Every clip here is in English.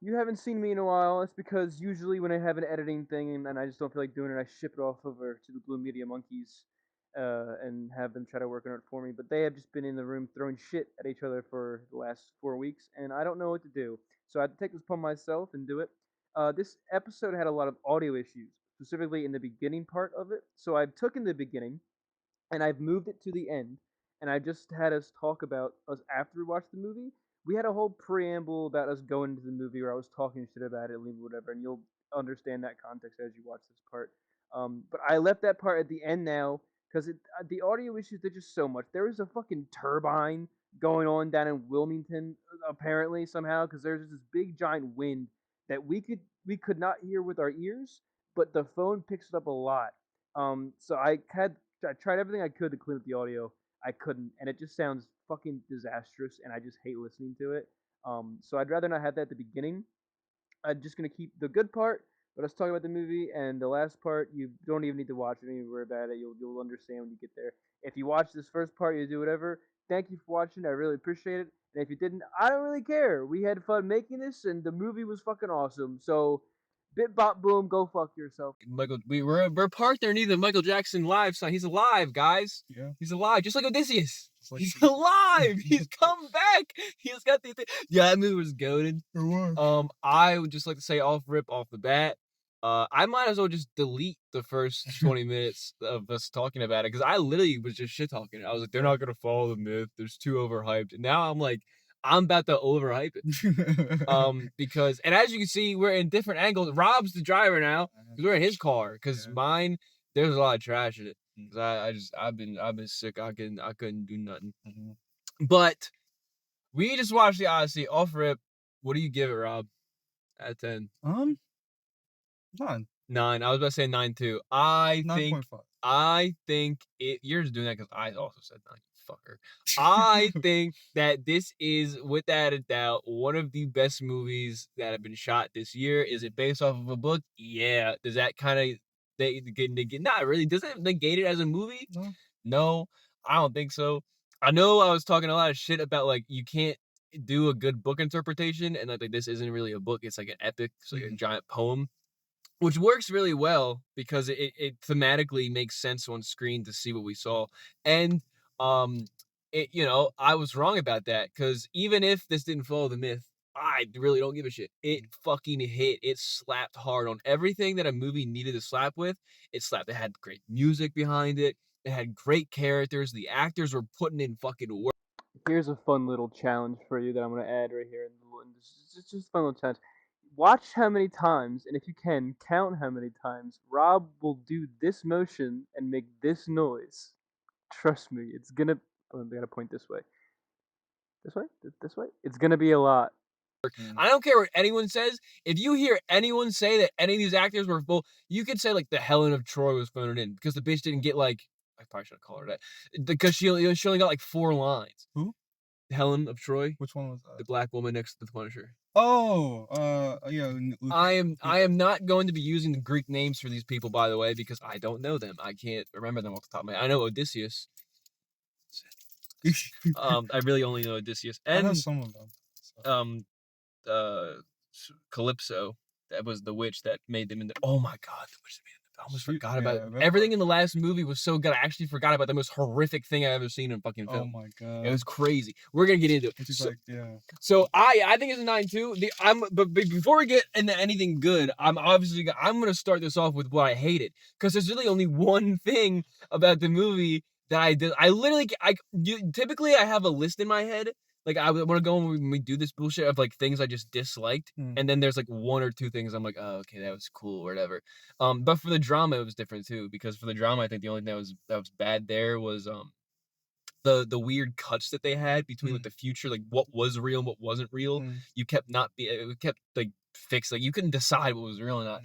You haven't seen me in a while. It's because usually when I have an editing thing and I just don't feel like doing it, I ship it off over to the Blue Media Monkeys and have them try to work on it for me. But they have just been in the room throwing shit at each other for the last 4 weeks, and I don't know what to do. So I had to take this upon myself and do it. This episode had a lot of audio issues, specifically in the beginning part of it. So I took in the beginning and I've moved it to the end. And I just had us talk about us after we watched the movie. We had a whole preamble about us going into the movie where I was talking shit about it, leaving whatever, and you'll understand that context as you watch this part. But I left that part at the end now because the audio issues they're just so much. There is a fucking turbine going on down in Wilmington apparently somehow because there's this big giant wind that we could not hear with our ears, but the phone picks it up a lot. So I tried everything I could to clean up the audio. I couldn't, and it just sounds fucking disastrous, and I just hate listening to it. So I'd rather not have that at the beginning. I'm just gonna keep the good part, but let's talk about the movie, and the last part you don't even need to watch it. Don't even worry about it. You'll understand when you get there. If you watch this first part, you do whatever. Thank you for watching. I really appreciate it. And if you didn't, I don't really care. We had fun making this, and the movie was fucking awesome. So, bit bop boom, go fuck yourself. We're parked underneath the Michael Jackson live sign. He's alive, guys. Yeah. He's alive, just like Odysseus. Like He's alive. He's come back. He's got the thing. Yeah, that movie was goated. I would just like to say off the bat, I might as well just delete the first 20 minutes of us talking about it because I literally was just shit talking it. I was like, they're not gonna follow the myth. There's too overhyped. And now I'm like, I'm about to overhype it. Because and as you can see, we're in different angles. Rob's the driver now because we're in his car. Because mine, there's a lot of trash in it. Because I've been sick. I couldn't do nothing. But we just watched the Odyssey off rip. What do you give it, Rob? Out of 10. 9. 9. I was about to say 9 too. I 9.5. think it. You're just doing that because I also said 9. Fucker. I think that this is, without a doubt, one of the best movies that have been shot this year. Is it based off of a book? Yeah. Does that kind of negate? Not really. Does it negate it as a movie? No, I don't think so. I know I was talking a lot of shit about like you can't do a good book interpretation, and like this isn't really a book. It's like an epic. It's like a giant poem. Which works really well because it thematically makes sense on screen to see what we saw. And I was wrong about that because even if this didn't follow the myth, I really don't give a shit. It fucking hit. It slapped hard on everything that a movie needed to slap with. It slapped. It had great music behind it. It had great characters. The actors were putting in fucking work. Here's a fun little challenge for you that I'm gonna add right here. Just a fun little challenge. Watch how many times, and if you can, count how many times Rob will do this motion and make this noise. Trust me, it's gonna. Oh, I gotta point this way. This way? This way? It's gonna be a lot. I don't care what anyone says. If you hear anyone say that any of these actors were you could say like the Helen of Troy was phoning in because the bitch didn't get like I probably should have called her that because she only got like 4 lines. Who? Helen of Troy. Which one was that? The black woman next to the Punisher. Yeah. I am not going to be using the Greek names for these people, by the way, because I don't know them. I can't remember them off the top of my head. I know Odysseus. I really only know Odysseus. And I know some of them. So. Calypso. That was the witch that made them into. Oh my god, the witch that made them. I almost forgot about it. Everything in the last movie was so good. I actually forgot about the most horrific thing I've ever seen in fucking film. Oh my god, it was crazy. We're gonna get into it. So I think it's a 9 too. But before we get into anything good, I'm gonna start this off with what I hated because there's really only one thing about the movie that I did. Typically I have a list in my head. Like, I want to go when we do this bullshit of, like, things I just disliked. And then there's, like, 1 or 2 things I'm like, oh, okay, that was cool or whatever. But for the drama, it was different, too. Because for the drama, I think the only thing that was bad there was the weird cuts that they had between, like, the future, like, what was real and what wasn't real. You kept like, fixed. Like, you couldn't decide what was real or not.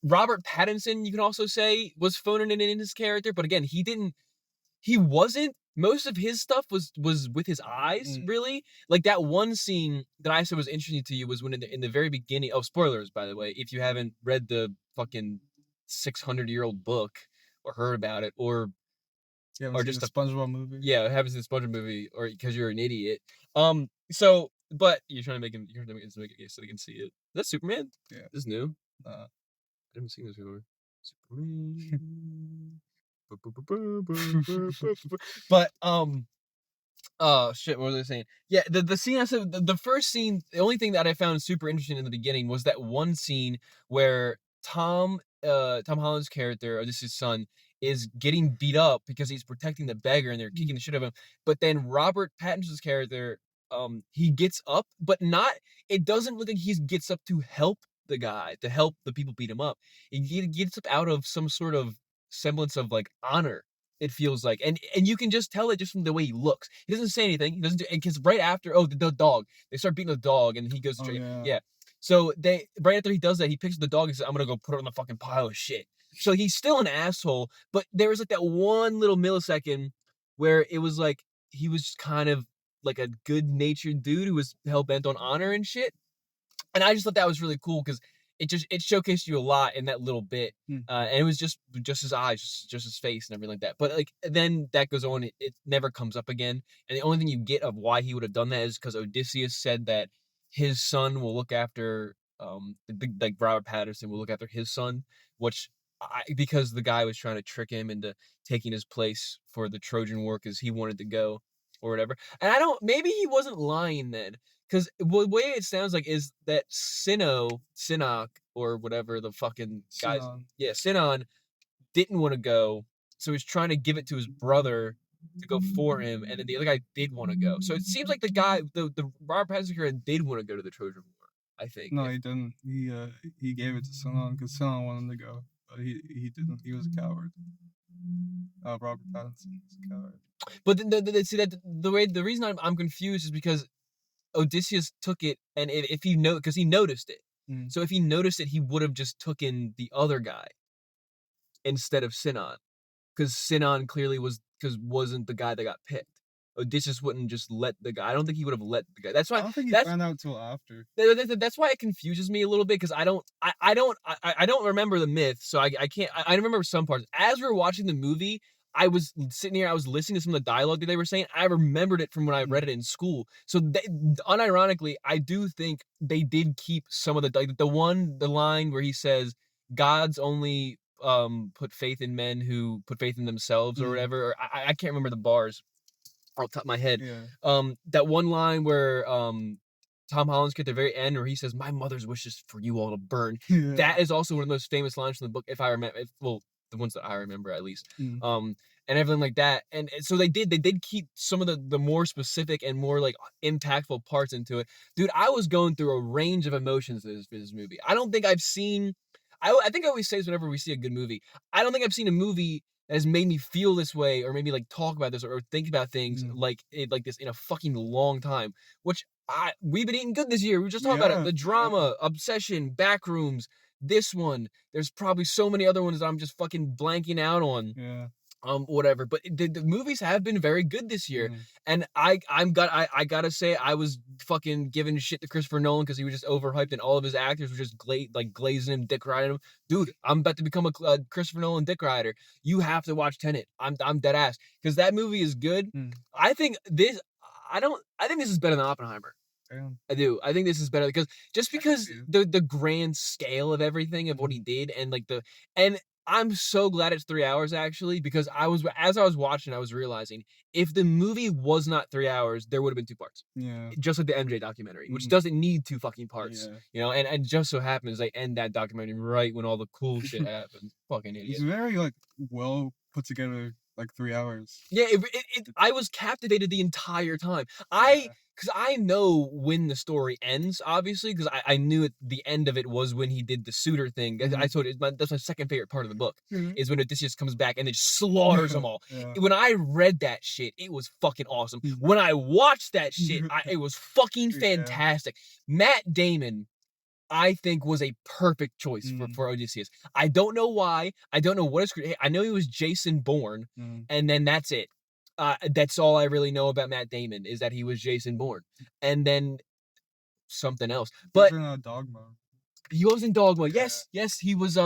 Robert Pattinson, you can also say, was phoning it in his character. But, again, he wasn't. Most of his stuff was with his eyes, really. Like that one scene that I said was interesting to you was when in the very beginning. Oh, spoilers, by the way, if you haven't read the fucking 600-year-old book or heard about it, or just a SpongeBob movie. Yeah, haven't seen the SpongeBob movie, or because you're an idiot. So but you're trying to make him it so they can see it. Is that Superman? Yeah. This is new. Uh, I haven't seen this before. Superman. But oh shit, what was I saying? Yeah, the scene I said the first scene, the only thing that I found super interesting in the beginning was that one scene where Tom Holland's character, or this is his son, is getting beat up because he's protecting the beggar and they're kicking the shit out of him. But then Robert Pattinson's character, he gets up, but not it doesn't look like he gets up to help the guy, to help the people beat him up. He gets up out of some sort of semblance of like honor, it feels like, and you can just tell it just from the way he looks. He doesn't say anything. He doesn't do, because right after, the dog, they start beating the dog, and he goes, oh yeah. yeah. So they right after he does that, he picks up the dog and says, "I'm gonna go put it on the fucking pile of shit." So he's still an asshole, but there was like that one little millisecond where it was like he was just kind of like a good natured dude who was hell bent on honor and shit. And I just thought that was really cool because it showcased you a lot in that little bit. Hmm. And it was just his eyes, just his face and everything like that. But like then that goes on, it never comes up again. And the only thing you get of why he would have done that is because Odysseus said that his son will look after like Robert Patterson will look after his son, which because the guy was trying to trick him into taking his place for the Trojan War because he wanted to go or whatever. And I don't maybe he wasn't lying then. Because the way it sounds like is that Sinnok, or whatever the fucking guys, Sinon. yeah, Sinon didn't want to go, so he's trying to give it to his brother to go for him, and then the other guy did want to go. So it seems like the Robert Pattinson character did want to go to the Trojan War. I think. No, he didn't. He gave it to Sinon because Sinon wanted to go, but he didn't. He was a coward. Robert Pattinson was a coward. But see that the reason I'm confused is because Odysseus took it, and if he because he noticed it. Mm. So if he noticed it, he would have just taken the other guy instead of Sinon, because Sinon clearly wasn't the guy that got picked. Odysseus wouldn't just let the guy. I don't think he would have let the guy. That's I why. don't think he That's found out till after. that's why it confuses me a little bit because I don't remember the myth, so I can't. I remember some parts. As we were watching the movie, I was sitting here, I was listening to some of the dialogue that they were saying. I remembered it from when I read it in school. So unironically, I do think they did keep some of the line where he says, "Gods only put faith in men who put faith in themselves," or whatever. Or I can't remember the bars off the top of my head. Yeah. That one line where Tom Holland's at the very end where he says, "My mother's wish is for you all to burn." Yeah. That is also one of those famous lines from the book, if I remember. Well, the ones that I remember at least. And everything like that. And so they did keep some of the more specific and more like impactful parts into it. Dude, I was going through a range of emotions for this movie. I don't think I've seen. I think I always say this whenever we see a good movie. I don't think I've seen a movie that has made me feel this way or maybe like talk about this or think about things like this in a fucking long time. Which we've been eating good this year. We just talked about it. The drama, Obsession, Backrooms, this one. There's probably so many other ones that I'm just fucking blanking out on. Yeah. Whatever. But the movies have been very good this year. And I gotta say, I was fucking giving shit to Christopher Nolan because he was just overhyped and all of his actors were just glazing him, dick riding him. Dude, I'm about to become a Christopher Nolan dick rider. You have to watch Tenet. I'm dead ass. Because that movie is good. I think this is better than Oppenheimer. Damn. I do. I think this is better because the grand scale of everything of what he did and I'm so glad it's 3 hours actually because as I was watching, I was realizing if the movie was not 3 hours, there would have been 2 parts. Yeah. Just like the MJ documentary, which doesn't need 2 fucking parts. Yeah. You know, and just so happens they end that documentary right when all the cool shit happens. Fucking idiot. It's very well put together 3 hours. Yeah, I was captivated the entire time. Because I know when the story ends, obviously, because I knew the end of it was when he did the suitor thing. I told you, that's my second favorite part of the book, is when Odysseus comes back and then slaughters them all. When I read that shit, it was fucking awesome. When I watched that shit, it was fucking fantastic. Matt Damon, I think, was a perfect choice for Odysseus. I don't know why. I don't know what his... I know he was Jason Bourne, and then that's it. That's all I really know about Matt Damon is that he was Jason Bourne, and then something else. But he was in Dogma. He was in Dogma. Yes, he was.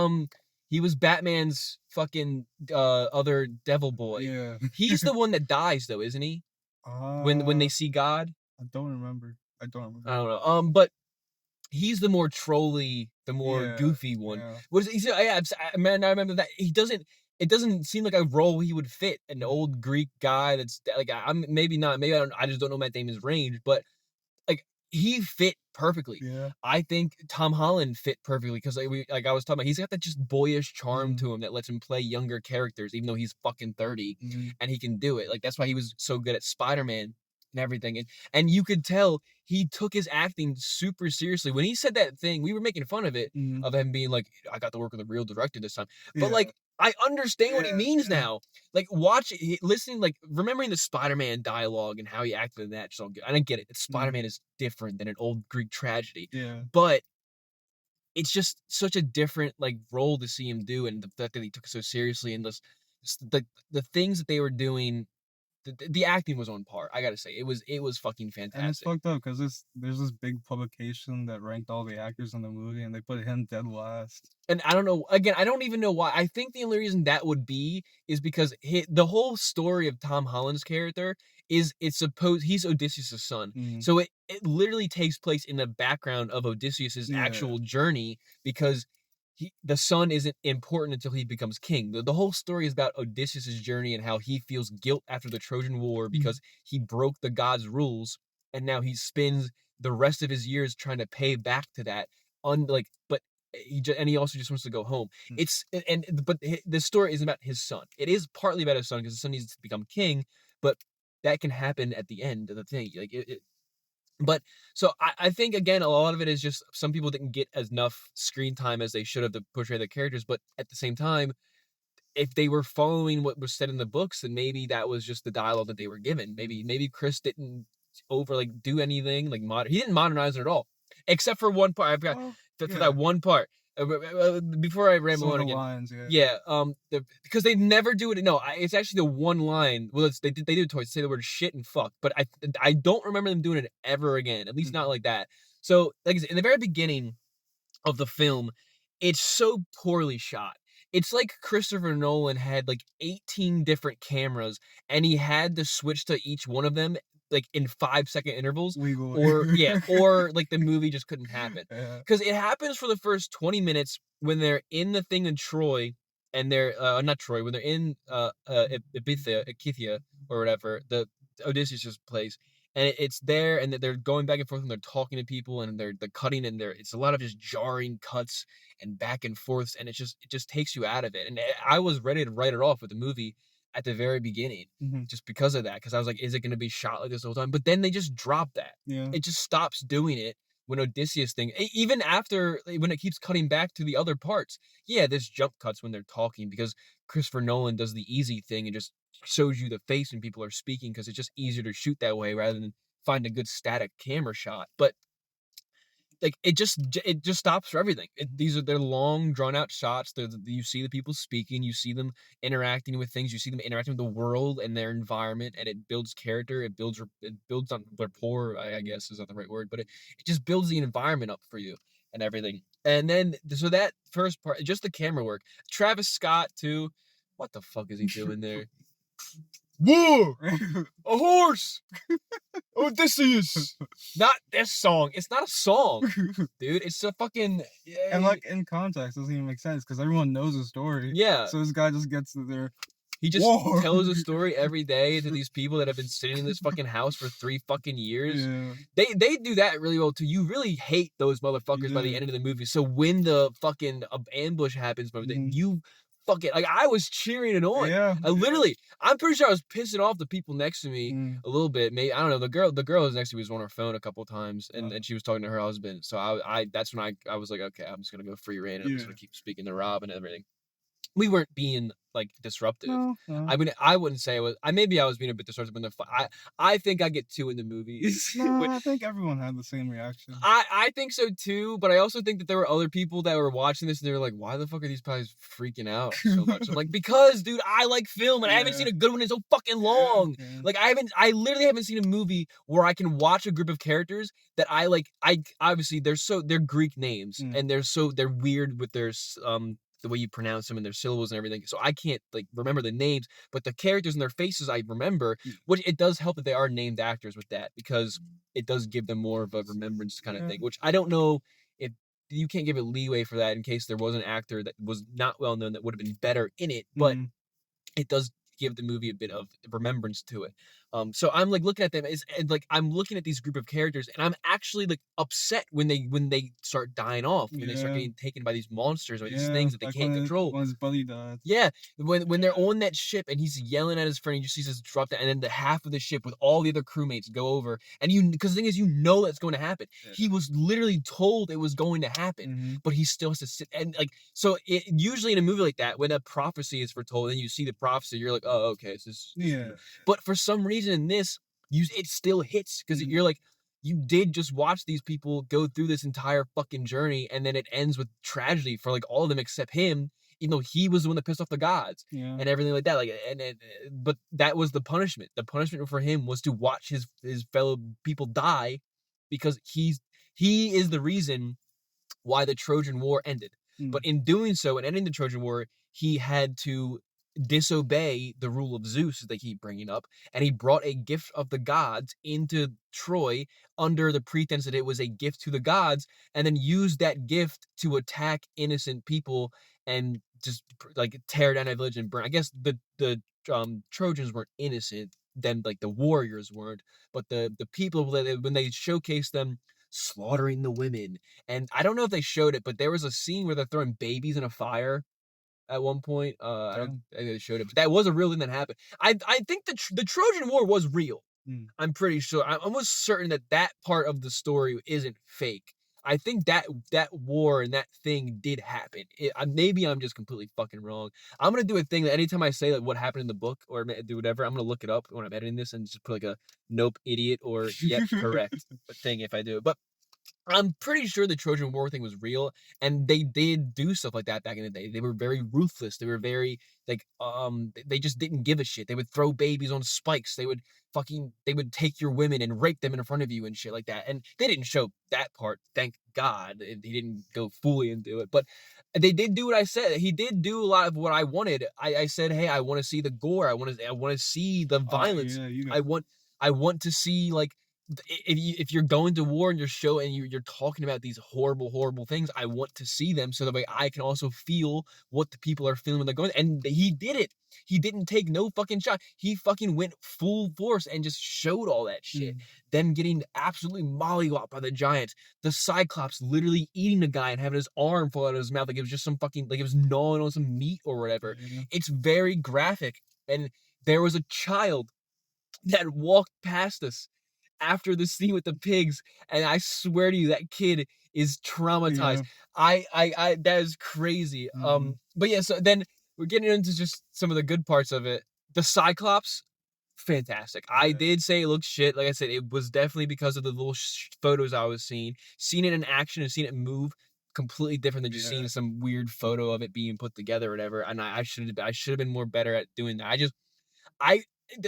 He was Batman's fucking other devil boy. Yeah. He's the one that dies though, isn't he? When they see God. I don't remember. I don't I remember. don't know. But he's the more trolly, the more Yeah, goofy one. yeah. Was he's yeah, man, I remember that. It doesn't seem like a role he would fit. An old Greek guy that's like I'm maybe not, maybe I just don't know Matt Damon's range, but like he fit perfectly. Yeah. I think Tom Holland fit perfectly because like I was talking about, he's got that just boyish charm Mhm, to him that lets him play younger characters, even though he's fucking 30 mhm, and he can do it. Like that's why he was so good at Spider-Man and everything. And you could tell he took his acting super seriously. When he said that thing, we were making fun of it, mhm. of him being like, I got to work with a real director this time. But Yeah, like I understand what he yeah, means yeah. now. Like listening, like remembering the Spider-Man dialogue and how he acted in that. Just all good. And I get it. Mhm, Spider-Man is different than an old Greek tragedy, yeah. but it's just such a different like role to see him do, and the fact that he took it so seriously, and the things that they were doing, the acting was on par. I gotta say, it was fucking And it's fantastic. fucked up because there's this big publication that ranked all the actors in the movie, and they put him dead last. And I don't know. Again, I don't even know why. I think the only reason that would be is because the whole story of Tom Holland's character is it's supposed he's Odysseus' son. Mhm. So it literally takes place in the background of Odysseus' Yeah. actual journey because the son isn't important until he becomes king. The whole story is about Odysseus' journey and how he feels guilt after the Trojan War Mhm. because he broke the gods' rules, and now he spends the rest of his years trying to pay back to that. But he also just wants to go home. Mm. The story isn't about his son. It is partly about his son because his son needs to become king, but that can happen at the end of the thing. But so I think again a lot of it is just some people didn't get enough screen time as they should have to portray the characters, but at the same time if they were following what was said in the books, then maybe that was just the dialogue that they were given. Maybe Chris didn't do anything like he didn't modernize it at all, except for one part. I forgot Oh, for yeah. that one part. Before I Some ramble of on the again, lines, yeah. yeah, because they never do it. No, it's actually the one line. Well, they do it twice. Say the word shit and fuck, but I don't remember them doing it ever again. At least not Mhm. like that. So like I said, in the very beginning of the film, it's so poorly shot. It's like Christopher Nolan had like 18 different cameras and he had to switch to each one of them like in 5-second intervals Legally. or yeah, or like the movie just couldn't happen. Yeah. Cuz it happens for the first 20 minutes when they're in the thing in Troy and they're not Troy, when they're in Ichthya or whatever, the Odysseus' place, and it's there and they're going back and forth and they're talking to people and they're cutting and it's a lot of just jarring cuts and back and forths, and it just takes you out of it. And I was ready to write it off with the movie at the very beginning Mhm. just because of that, because I was like, is it going to be shot like this the whole time? But then they just drop that. Yeah. It just stops doing it when Odysseus thing, even after when it keeps cutting back to the other parts. Yeah, this jump cuts when they're talking because Christopher Nolan does the easy thing and just shows you the face when people are speaking because it's just easier to shoot that way rather than find a good static camera shot. But like it just stops for everything. They're long drawn out shots. You see the people speaking, you see them interacting with things, you see them interacting with the world and their environment, and it builds character. It builds on rapport. I guess is not the right word, but it just builds the environment up for you and everything. And then so that first part, just the camera work. Travis Scott too. What the fuck is he doing there? Whoa! A horse! Odysseus! Not this song. It's not a song, dude. It's a fucking And like in context, doesn't even make sense because everyone knows the story. yeah. So this guy just gets to there. He just War. tells a story every day to these people that have been sitting in this fucking house for 3 fucking years. Yeah, They do that really well too. You really hate those you motherfuckers by the do. end of the movie. So when the fucking ambush happens, bro, Mhm. you fucking like I was cheering it on. Yeah, I yeah. literally, I'm pretty sure I was pissing off the people next to me Mm. a little bit. Maybe I don't know. The girl who's next to me was on her phone a couple times, and, Uh, and she was talking to her husband. So I that's when I was like, okay, I'm just gonna go free reign. I'm just yeah. gonna keep speaking to Rob and everything. We weren't being like disruptive. No, no. I mean, I wouldn't say it was. Maybe I was being a bit disruptive in the. I think I get two in the movies. No, I think everyone had the same reaction. I think so too, but I also think that there were other people that were watching this and they were like, "Why the fuck are these guys freaking out so much?" I'm like, "Because, dude, I like film and I haven't Yeah, seen a good one in so fucking yeah, long. yeah. Like, I literally haven't seen a movie where I can watch a group of characters that I like. I obviously they're Greek names Mm. and they're weird with their the way you pronounce them and their syllables and everything. So I can't like remember the names, but the characters and their faces I remember, which it does help that they are named actors with that because it does give them more of a remembrance kind of Yeah. thing, which I don't know if you can't give it leeway for that in case there was an actor that was not well known that would have been better in it, but Mm. it does give the movie a bit of remembrance to it. So I'm like looking at them as and like I'm looking at these group of characters and I'm actually like upset when they start dying off, when they start Yeah. getting taken by these monsters or these Yeah. things that they Like can't control. when his buddy died. Yeah, when they're Yeah. on that ship and he's yelling at his friend, he just sees this drop down, and then the half of the ship with all the other crewmates go over, and because the thing is, you know that's going to happen. Yeah. He was literally told it was going to happen, Mm-hmm. but he still has to sit and like. So usually in a movie like that, when a prophecy is foretold and you see the prophecy, you're like, oh, okay, so this Yeah. but for some reason in this, it still hits because Mhm. you're like. You did just watch these people go through this entire fucking journey, and then it ends with tragedy for like all of them except him, even though he was the one that pissed off the gods Yeah. and everything like that. Like, but that was the punishment. The punishment for him was to watch his fellow people die, because he is the reason why the Trojan War ended. Mm. But in doing so and ending the Trojan War, he had to disobey the rule of Zeus, as they keep bringing up, and he brought a gift of the gods into Troy under the pretense that it was a gift to the gods, and then used that gift to attack innocent people and just like tear down a village and burn. I guess the Trojans weren't innocent, then like the warriors weren't, but the people when they showcased them slaughtering the women, and I don't know if they showed it, but there was a scene where they're throwing babies in a fire at one point. I don't Damn. think they showed it, but that was a real thing that happened. I think the Trojan War was real. Mm. I'm pretty sure. I'm almost certain that that part of the story isn't fake. I think that war and that thing did happen. Maybe I'm just completely fucking wrong. I'm gonna do a thing that anytime I say like what happened in the book or do whatever, I'm gonna look it up when I'm editing this and just put like a nope, idiot, or yep, correct thing if I do it. But I'm pretty sure the Trojan War thing was real, and they did do stuff like that back in the day. They were very ruthless. They were very like they just didn't give a shit. They would throw babies on spikes. They would take your women and rape them in front of you and shit like that. And they didn't show that part, thank God. He didn't go fully into it, but they did do what I said. He did do a lot of what I wanted. I said, hey, I want to see the gore. I want to see the violence. Yeah, you got. I want to see like if you're going to war and you're talking about these horrible things, I want to see them so that way I can also feel what the people are feeling when they're going. And he did it. He didn't take no fucking shot. He fucking went full force and just showed all that shit. Mm. Them getting absolutely mollywopped by the giants. The Cyclops literally eating a guy and having his arm fall out of his mouth like it was just some fucking like it was gnawing on some meat or whatever. Yeah. It's very graphic. And there was a child that walked past us after the scene with the pigs, and I swear to you, that kid is traumatized. Yeah. I that is crazy. Mhm. But yeah, so then we're getting into just some of the good parts of it. The Cyclops, fantastic. I Yeah. did say it looked shit. Like I said, it was definitely because of the little photos I was seeing. Seeing it in action and seeing it move, completely different than just seeing Yeah. some weird photo of it being put together or whatever. And I should have been more better at doing that. I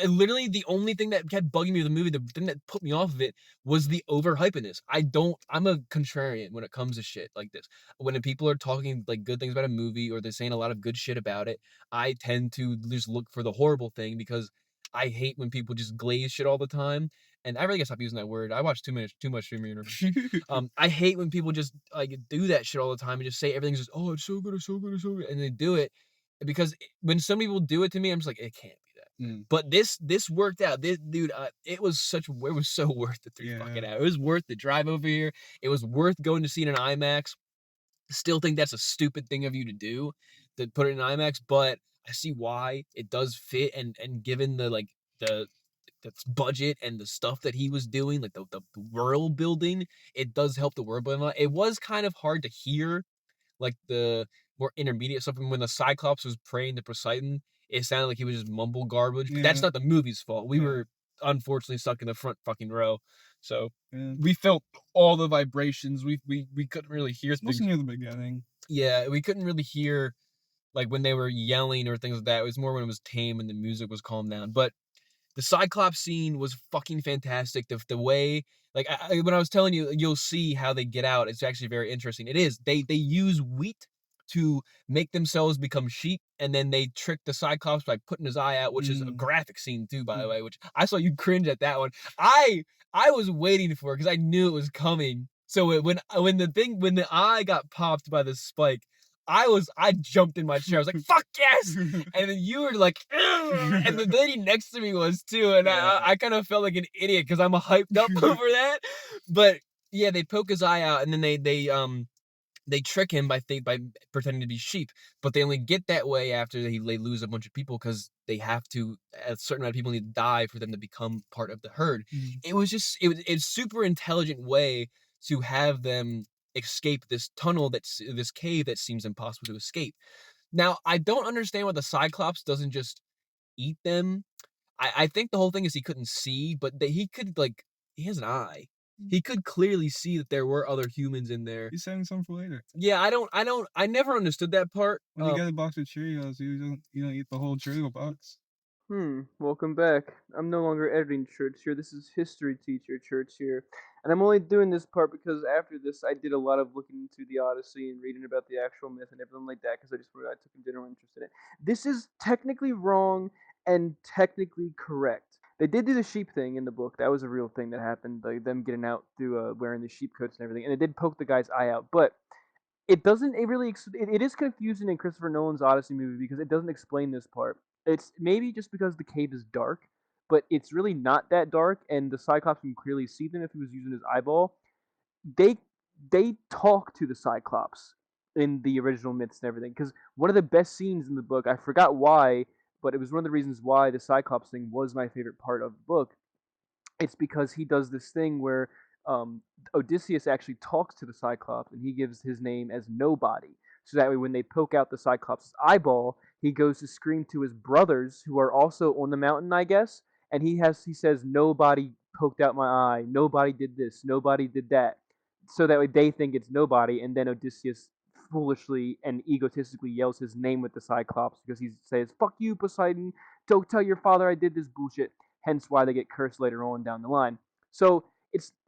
literally the only thing that kept bugging me with the movie, the thing that put me off of it was the overhypeness. I'm a contrarian when it comes to shit like this. When the people are talking like good things about a movie or they're saying a lot of good shit about it, I tend to just look for the horrible thing because I hate when people just glaze shit all the time. And I really gotta stop using that word. I watch too much Streamer Universe. I hate when people just like do that shit all the time and just say everything's just oh it's so good, it's so good, it's so good, and they do it because when some people do it to me, I'm just like it can't be that. Mm. But this worked out. This dude, it was so worth the three fucking Yeah. hours. It was worth the drive over here. It was worth going to see it in IMAX. Still think that's a stupid thing of you to do, to put it in IMAX, but I see why it does fit. And given the like the budget and the stuff that he was doing, like the world building, it does help the world building a lot. It was kind of hard to hear like the more intermediate stuff. And when the Cyclops was praying to Poseidon, it sounded like he was just mumble garbage. But that's Yeah. not the movie's fault. We Yeah. were unfortunately stuck in the front fucking row, so Yeah. we felt all the vibrations. We couldn't really hear Mostly things. near the beginning. Yeah, we couldn't really hear like when they were yelling or things like that. It was more when it was tame and the music was calmed down. But the Cyclops scene was fucking fantastic. The way, like, when I was telling you, you'll see how they get out. It's actually very interesting. It is. They use wheat to make themselves become sheep, and then they trick the Cyclops by putting his eye out, which is a Mm. graphic scene too, by the Mm. way, which I saw you cringe at that one. I was waiting for it because I knew it was coming. So when the eye got popped by the spike, I jumped in my chair. I was like, "Fuck yes!" And then you were like, "Ugh," and the lady next to me was too, and Yeah. I kind of felt like an idiot because I'm hyped up over that. But yeah, they poke his eye out, and then they trick him by pretending to be sheep, but they only get that way after they lose a bunch of people because they have to. A certain amount of people need to die for them to become part of the herd. Mm. It's super intelligent way to have them escape this tunnel this cave that seems impossible to escape. Now, I don't understand why the Cyclops doesn't just eat them. I think the whole thing is he couldn't see, but that he could like he has an eye. He could clearly see that there were other humans in there. He's saving some for later. Yeah, I never understood that part. When you get a box of Cheerios, you don't eat the whole Cheerio box. Welcome back. I'm no longer editing Church here. This is history teacher Church here. And I'm only doing this part because after this, I did a lot of looking into the Odyssey and reading about the actual myth and everything like that because I took a general interest in it. This is technically wrong and technically correct. They did do the sheep thing in the book. That was a real thing that happened. Like them getting out through wearing the sheep coats and everything. And they did poke the guy's eye out. But it doesn't it really it is confusing in Christopher Nolan's Odyssey movie because it doesn't explain this part. It's maybe just because the cave is dark, but it's really not that dark, and the Cyclops can clearly see them if he was using his eyeball. They they talk to the Cyclops in the original myths and everything. Because one of the best scenes in the book, I forgot why, but it was one of the reasons why the Cyclops thing was my favorite part of the book. It's because he does this thing where um, Odysseus actually talks to the Cyclops and he gives his name as Nobody. So that way, when they poke out the Cyclops' eyeball, he goes to scream to his brothers who are also on the mountain, I guess. And he says, "Nobody poked out my eye. Nobody did this. Nobody did that." So that way, they think it's Nobody. And then Odysseus foolishly and egotistically yells his name with the Cyclops because he says, "Fuck you, Poseidon. Don't tell your father I did this bullshit." Hence why they get cursed later on down the line. So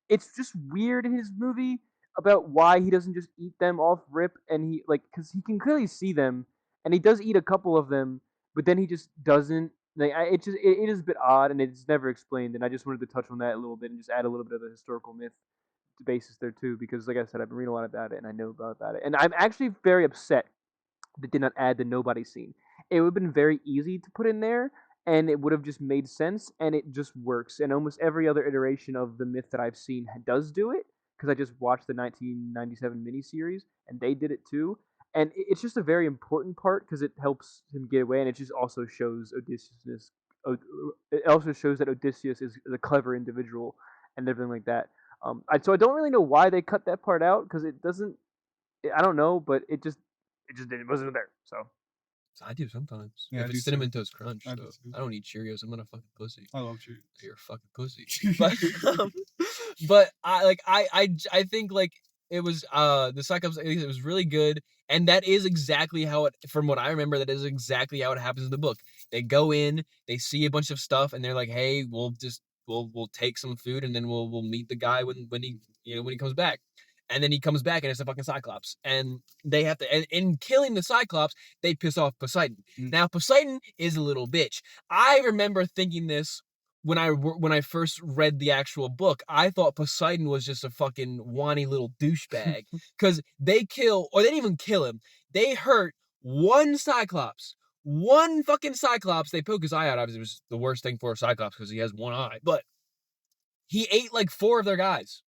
it's just weird in his movie about why he doesn't just eat them off rip, and he like because he can clearly see them and he does eat a couple of them, but then he just doesn't. Like it is a bit odd and it's never explained, and I just wanted to touch on that a little bit and just add a little bit of the historical myth basis there too because like I said I've been reading a lot about it and I know about it, and I'm actually very upset that did not add the nobody scene. It would have been very easy to put in there, and it would have just made sense, and it just works. And almost every other iteration of the myth that I've seen does do it, because I just watched the 1997 miniseries, and they did it too. And it's just a very important part because it helps him get away, and it just also shows Odysseus. It also shows that Odysseus is a clever individual and everything like that. So I don't really know why they cut that part out because it doesn't. I don't know, but it wasn't there. So I do sometimes. Yeah, I If do it's too. cinnamon toast crunch, I do though. too. I don't eat Cheerios. I'm not a fucking pussy. I love Cheerios. You're a fucking pussy. But but I think like it was the Cyclops, it was really good, and that is exactly how it, from what I remember, that is exactly how it happens in the book. They go in, they see a bunch of stuff, and they're like, hey, we'll take some food, and then we'll meet the guy when he when he comes back. And then he comes back and it's a fucking Cyclops. And they have to, and in killing the Cyclops, they piss off Poseidon. Mm. Now, Poseidon is a little bitch. I remember thinking this when I first read the actual book. I thought Poseidon was just a fucking whiny little douchebag. Because they kill, or they didn't even kill him. They hurt one Cyclops. One fucking Cyclops. They poke his eye out. Obviously, it was the worst thing for a Cyclops because he has one eye. But he ate like four of their guys.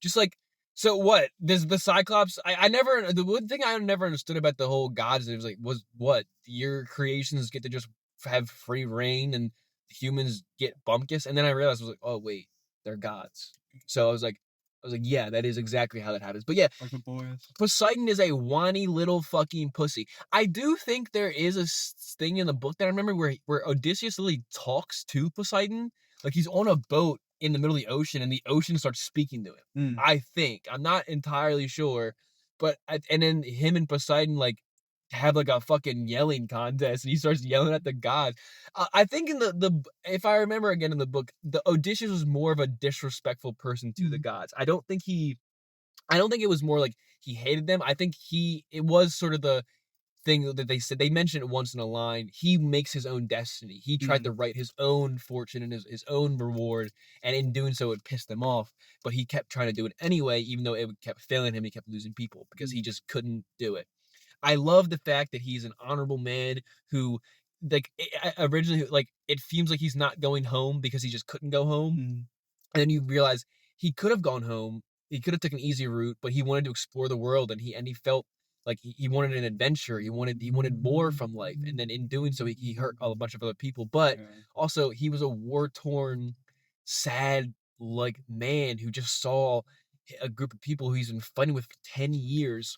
Just like, so what? Does the Cyclops, I never, the one thing I never understood about the whole gods, it was like, was what? Your creations get to just have free reign and humans get bumpkiss? And then I realized, I was like, oh wait, they're gods. So I was like, yeah, that is exactly how that happens. But yeah, Like the boys. Poseidon is a whiny little fucking pussy. I do think there is a thing in the book that I remember where Odysseus literally talks to Poseidon. Like he's on a boat in the middle of the ocean and the ocean starts speaking to him. Mm. I think. I'm not entirely sure. But, and then him and Poseidon like have like a fucking yelling contest and he starts yelling at the gods. I think in the if I remember again in the book, the Odysseus was more of a disrespectful person to the gods. I don't think it was more like he hated them. I think it was sort of thing that they said, they mentioned it once in a line. He makes his own destiny. He tried to Mm, write his own fortune and his own reward, and in doing so, it pissed him off. But he kept trying to do it anyway, even though it kept failing him. He kept losing people because he mm, just couldn't do it. I love the fact that he's an honorable man who, like, originally, like, it seems like he's not going home because he just couldn't go home, mm, and then you realize he could have gone home. He could have taken an easy route, but he wanted to explore the world, and he felt like he wanted an adventure. He wanted more from life, and then in doing so, he hurt a bunch of other people. But yeah. also, he was a war torn, sad like man who just saw a group of people who he's been fighting with for 10 years,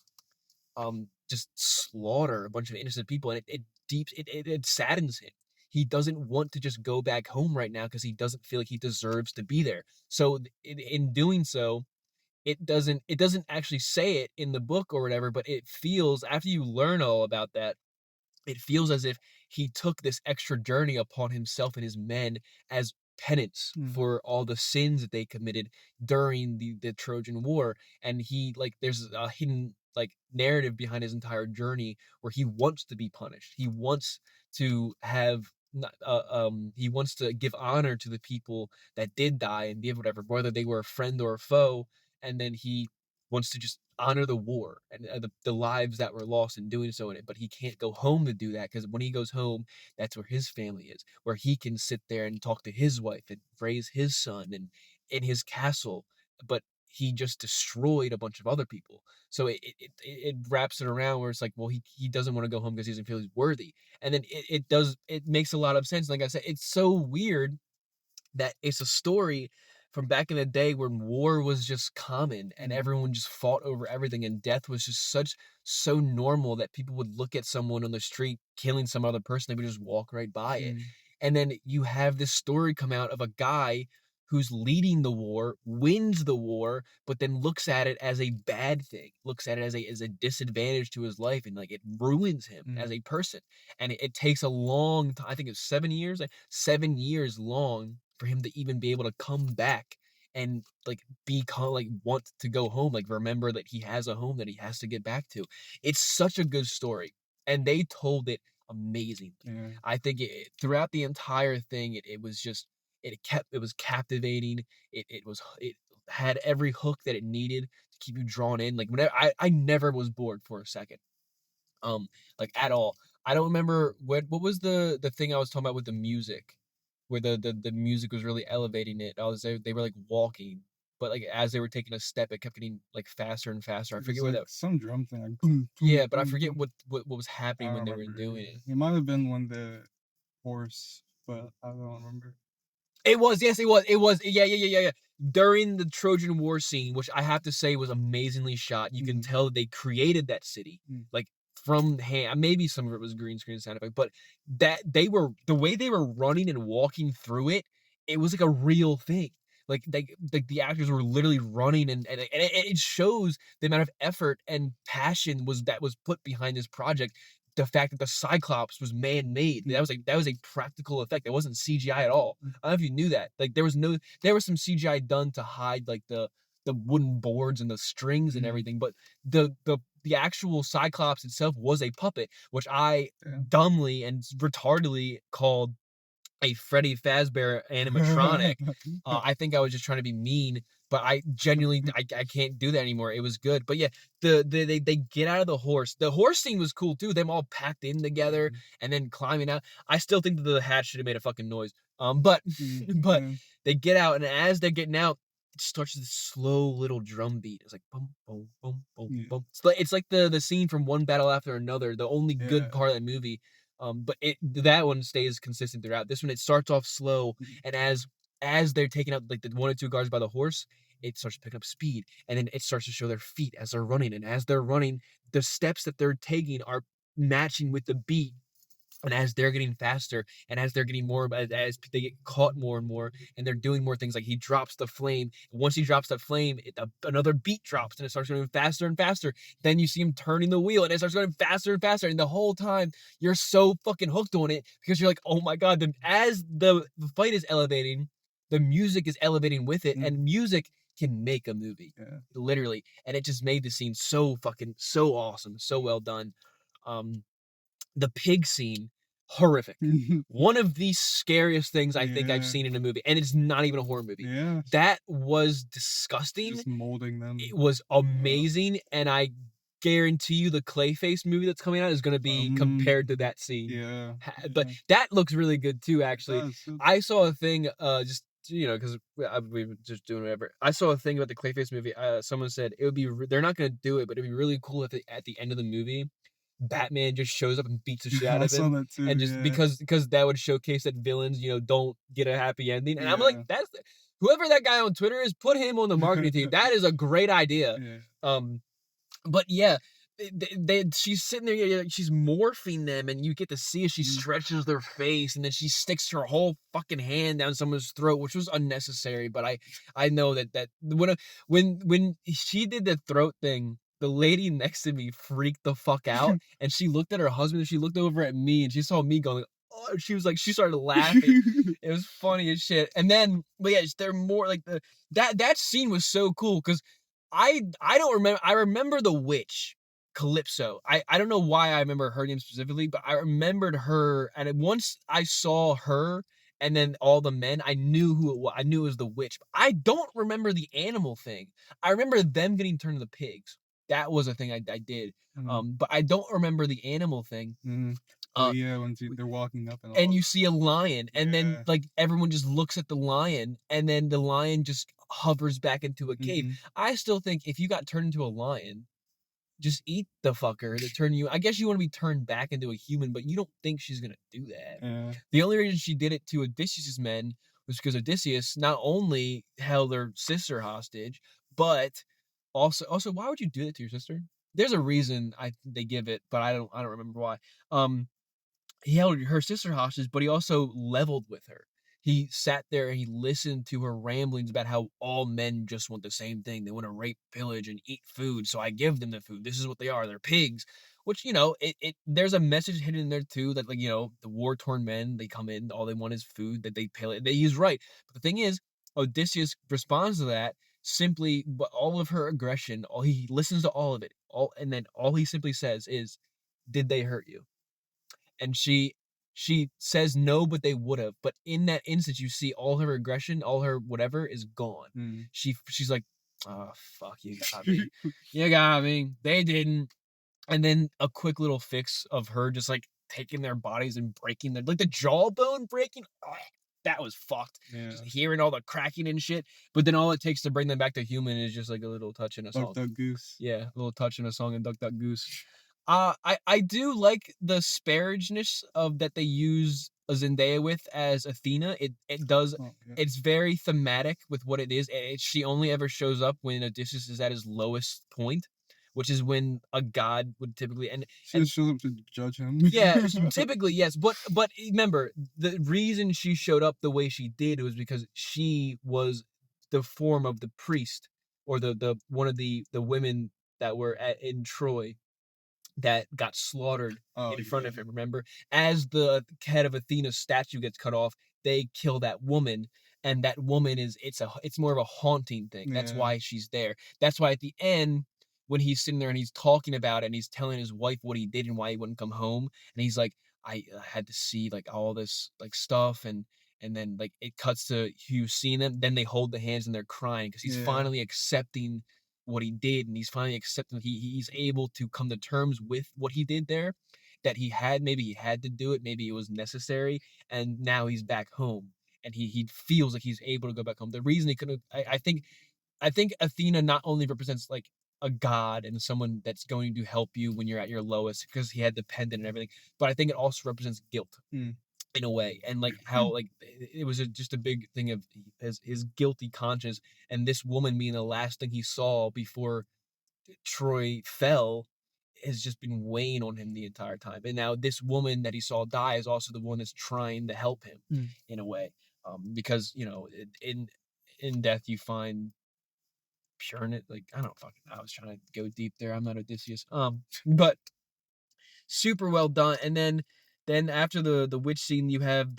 just slaughter a bunch of innocent people, and it saddens him. He doesn't want to just go back home right now because he doesn't feel like he deserves to be there. So in doing so, it doesn't actually say it in the book or whatever, but it feels, after you learn all about that, it feels as if he took this extra journey upon himself and his men as penance Mm, for all the sins that they committed during the Trojan War. And he, like, there's a hidden, like, narrative behind his entire journey where he wants to be punished. He wants to have not, he wants to give honor to the people that did die and give whatever, whether they were a friend or a foe. And then he wants to just honor the war and the lives that were lost in doing so in it. But he can't go home to do that because when he goes home, that's where his family is, where he can sit there and talk to his wife and raise his son and in his castle. But he just destroyed a bunch of other people. So it wraps it around where it's like, well, he doesn't want to go home because he doesn't feel he's worthy. And then it makes a lot of sense. Like I said, it's so weird that it's a story from back in the day when war was just common and mm, everyone just fought over everything and death was just so normal that people would look at someone on the street killing some other person, they would just walk right by it. mm, And then you have this story come out of a guy who's leading the war, wins the war, but then looks at it as a bad thing, looks at it as a disadvantage to his life, and like it ruins him mm, as a person. And it takes a long time. I think it's 7 years, like 7 years long for him to even be able to come back and like like want to go home, like remember that he has a home that he has to get back to. It's such a good story, and they told it amazingly. yeah. I think throughout the entire thing, it was just it was captivating. It had every hook that it needed to keep you drawn in. Like whenever I never was bored for a second, like at all. I don't remember what was the thing I was talking about with the music, where the music was really elevating it. They were like walking, but like as they were taking a step, it kept getting like faster and faster. I It was forget what like that. some drum thing, like boom, boom, Yeah, but I boom, forget boom. what was I happening don't when they were remember. doing it. It might have been when the horse, but I don't remember. It was, yes, it was, yeah, yeah, yeah, yeah, yeah. During the Trojan War scene, which I have to say was amazingly shot, you can Mm, tell they created that city, mm, like from hand. Maybe some of it was green screen sound effect, but that they were the way they were running and walking through it, it was like a real thing. Like the actors were literally running, and it shows the amount of effort and passion was put behind this project. The fact that the Cyclops was man-made, mm, that was a practical effect. It wasn't CGI at all. mm, I don't know if you knew that. Like there was some CGI done to hide like the wooden boards and the strings and mm, everything, but the actual Cyclops itself was a puppet, which I yeah. dumbly and retardedly called a Freddy Fazbear animatronic. I think I was just trying to be mean, but I genuinely I can't do that anymore. It was good, but yeah, they get out of the horse. The horse scene was cool too. Them all packed in together Mm, and then climbing out. I still think that the hat should have made a fucking noise. But mm, but yeah, they get out, and as they're getting out, it starts this slow little drum beat. It's like boom boom boom boom yeah, boom. It's like the scene from One Battle After Another. The only yeah. good part of that movie. But that one stays consistent throughout. This one, it starts off slow, Mm, and as they're taking out like the one or two guards by the horse, it starts picking up speed, and then it starts to show their feet as they're running, and as they're running, the steps that they're taking are matching with the beat. And as they're getting faster, and as they're getting more, as they get caught more and more, and they're doing more things, like he drops the flame. Once he drops that flame, another beat drops, and it starts going faster and faster. Then you see him turning the wheel, and it starts going faster and faster. And the whole time, you're so fucking hooked on it because you're like, oh my god. Then as the fight is elevating, the music is elevating with it, mm, and music can make a movie, yeah. literally. And it just made the scene so fucking so awesome, so well done. The pig scene, horrific. One of the scariest things I think I've Yeah. seen in a movie, and it's not even a horror movie. Yeah. That was disgusting. Just molding them. It was Uh, amazing, and I guarantee you the Clayface movie that's coming out is gonna be compared to that scene. yeah. But Yeah. that looks really good too, It actually. does. I saw a thing, just because we were just doing whatever. I saw a thing about the Clayface movie. Someone said it would be they're not gonna do it, but it'd be really cool if at the end of the movie, Batman just shows up and beats the shit out I of saw him, that too. and just Yeah. because that would showcase that villains, don't get a happy ending. And I'm like, Yeah. that's whoever that guy on Twitter is, put him on the marketing team. That is a great idea. Yeah. Um, but yeah, she's sitting there, yeah, she's morphing them, and you get to see as she stretches their face, and then she sticks her whole fucking hand down someone's throat, which was unnecessary. But I know that when she did the throat thing, the lady next to me freaked the fuck out, and she looked at her husband, and she looked over at me, and she saw me going. Oh, she was like, she started laughing. It was funny as shit. And then, but yeah, they're more like that scene was so cool because I don't remember. I remember the witch, Calypso. I don't know why I remember her name specifically, but I remembered her. And once I saw her and then all the men, I knew who it was. I knew it was the witch. But I don't remember the animal thing. I remember them getting turned into pigs. That was a thing I did. But I don't remember the animal thing. Oh Uh, yeah, when they're walking up and and all. you see a lion, and then Yeah. like everyone just looks at the lion, and then the lion just hovers back into a cave. Mhm. I still think if you got turned into a lion, just eat the fucker to turn you. I guess you want to be turned back into a human, but you don't think she's gonna do that. Yeah. The only reason she did it to Odysseus's men was because Odysseus not only held their sister hostage, but also why would you do that to your sister? There's a reason they give it, but I don't remember why. Um, he held her sister hostage, but he also leveled with her. He sat there and he listened to her ramblings about how all men just want the same thing. They want to rape, pillage, and eat food. So I give them the food. This is what they are. They're pigs. Which, it there's a message hidden in there too that, like, the war torn men, they come in, all they want is food that they pillage. He's right. But the thing is, Odysseus responds to that simply, but all of her aggression, all he listens to all of it, and then all he simply says is, "Did they hurt you?" And she says no, but they would have. But in that instance, you see all her aggression, all her whatever is gone. Mm. She's like, oh fuck, you got me. You got me. They didn't. And then a quick little fix of her just like taking their bodies and breaking their like the jawbone breaking. Oh, that was fucked. Yeah. Just hearing all the cracking and shit. But then all it takes to bring them back to human is just like a little touch in a Duck song. Duck Goose. Yeah, a little touch in a song and Duck Duck Goose. I do like the sparageness of that they use a Zendaya with as Athena. It does. Oh yeah. It's very thematic with what it is. She only ever shows up when Odysseus is at his lowest point, which is when a god would typically She and just shows up to judge him. yeah, typically yes. But remember the reason she showed up the way she did was because she was the form of the priest or the one of the women that were in Troy that got slaughtered Oh in front yeah. of him. Remember, as the head of Athena's statue gets cut off, they kill that woman, and that woman it's more of a haunting thing. That's Yeah. why she's there. That's why at the end, when he's sitting there and he's talking about it, and he's telling his wife what he did and why he wouldn't come home, and he's like, I had to see like all this like stuff and then like it cuts to you seeing them, then they hold the hands and they're crying because he's Yeah. finally accepting what he did, and he's finally accepting he's able to come to terms with what he did there, that maybe he had to do it, maybe it was necessary, and now he's back home, and he feels like he's able to go back home. The reason he couldn't, I think Athena not only represents like a god and someone that's going to help you when you're at your lowest because he had the pendant and everything, but I think it also represents guilt Mm. in a way, and like how like it was just a big thing of his guilty conscience, and this woman being the last thing he saw before Troy fell has just been weighing on him the entire time. And now this woman that he saw die is also the one that's trying to help him Mm. in a way, because in death you find pureness. Like I don't fucking. I was trying to go deep there. I'm not Odysseus. But super well done. And then after the witch scene, you have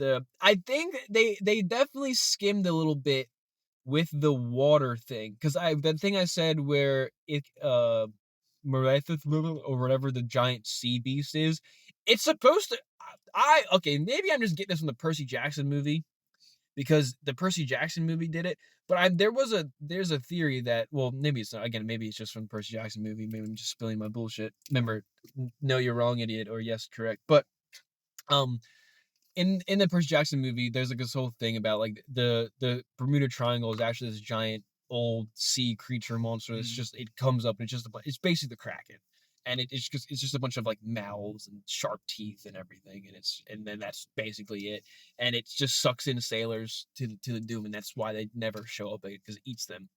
I think they definitely skimmed a little bit with the water thing because the thing I said where Marathith or whatever the giant sea beast is. It's supposed to. Okay, maybe I'm just getting this from the Percy Jackson movie because the Percy Jackson movie did it. But there's a theory that, well, maybe it's not, again, maybe it's just from the Percy Jackson movie. Maybe I'm just spilling my bullshit. Remember, no, you're wrong, idiot, or yes, correct. But um in the Percy Jackson movie, there's like this whole thing about like the Bermuda Triangle is actually this giant old sea creature monster. That's Mm. just it comes up and it's just it's basically the Kraken, and it's just a bunch of like mouths and sharp teeth and everything, and then that's basically it, and it just sucks in sailors to the doom, and that's why they never show up because it eats them.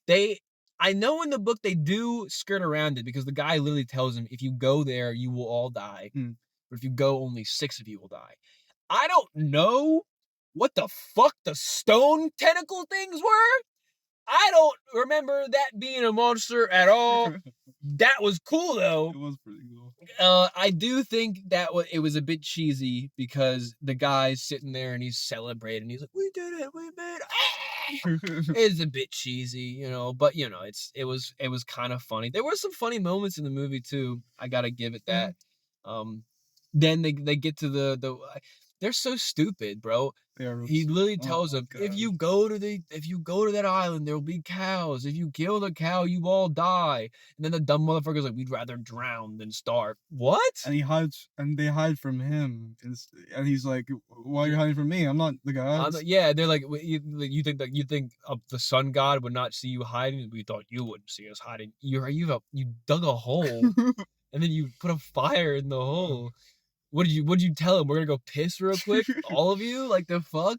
They I know in the book they do skirt around it because the guy literally tells him if you go there you will all die, Mm. but if you go only 6 of you will die. I don't know what the fuck the stone tentacle things were. I don't remember that being a monster at all. That was cool though. It was pretty cool. I do think that it was a bit cheesy because the guy's sitting there and he's celebrating. He's like, "We did it, we made it." It's a bit cheesy, but it was kind of funny. There were some funny moments in the movie too. I gotta give it Yeah. that. Um, then they get to the they're so stupid, bro. They are real He stupid. literally Oh tells my them, if god. you go to that island, there'll be cows. If you kill the cow, you all die. And then the dumb motherfucker's like, we'd rather drown than starve. What? And they hide from him. And he's like, why are you hiding from me? I'm not the gods. Yeah, they're like, you think the sun god would not see you hiding? We thought you wouldn't see us hiding. You dug a hole and then you put a fire in the hole. What'd you tell him? We're gonna go piss real quick, all of you? Like the fuck?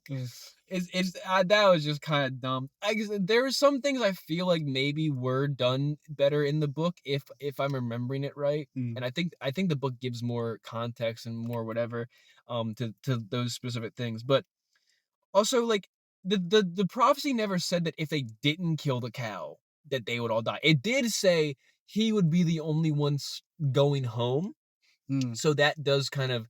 That was just kind of dumb. I guess there are some things I feel like maybe were done better in the book if I'm remembering it right. Mm. And I think the book gives more context and more whatever to those specific things. But also like the prophecy never said that if they didn't kill the cow that they would all die. It did say he would be the only ones going home. Mm. So that does kind of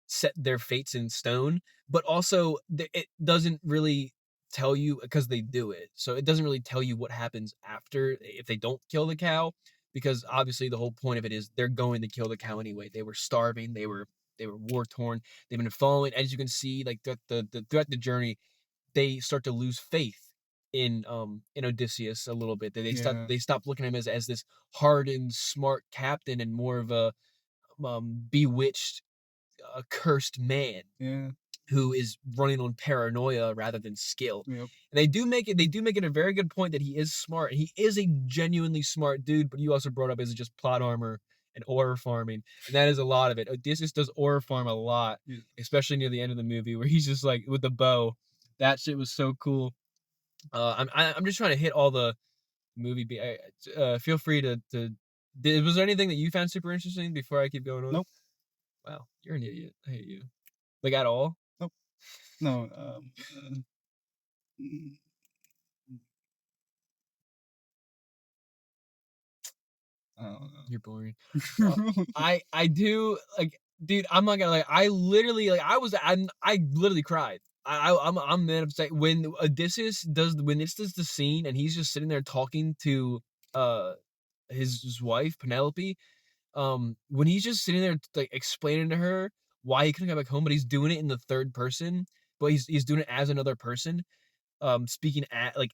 set their fates in stone, but also it doesn't really tell you because they do it. So it doesn't really tell you what happens after if they don't kill the cow, because obviously the whole point of it is they're going to kill the cow anyway. They were starving, they were war torn, they've been following, as you can see, like throughout the journey, they start to lose faith in Odysseus a little bit. Yeah. They stop looking at him as this hardened, smart captain and more of a bewitched a cursed man Yeah. who is running on paranoia rather than skill. Yep. And they do make it a very good point that he is smart. He is a genuinely smart dude, but you also brought up is just plot armor and ore farming. And that is a lot of it. Odysseus does ore farm a lot, Yeah. especially near the end of the movie where he's just like with the bow. That shit was so cool. I'm just trying to hit all the movie. Feel free to. Was there anything that you found super interesting before I keep going on? Nope. Wow, you're an idiot. I hate you. Like at all? Nope. No. Mm, I don't You're boring. know. I do like, dude. I'm not gonna like. I literally like. I literally cried. I'm mad upset when Odysseus does when it's just the scene and he's just sitting there talking to uh his wife Penelope. When he's just sitting there like explaining to her why he couldn't go back home, but he's doing it in the third person, but he's doing it as another person, speaking at like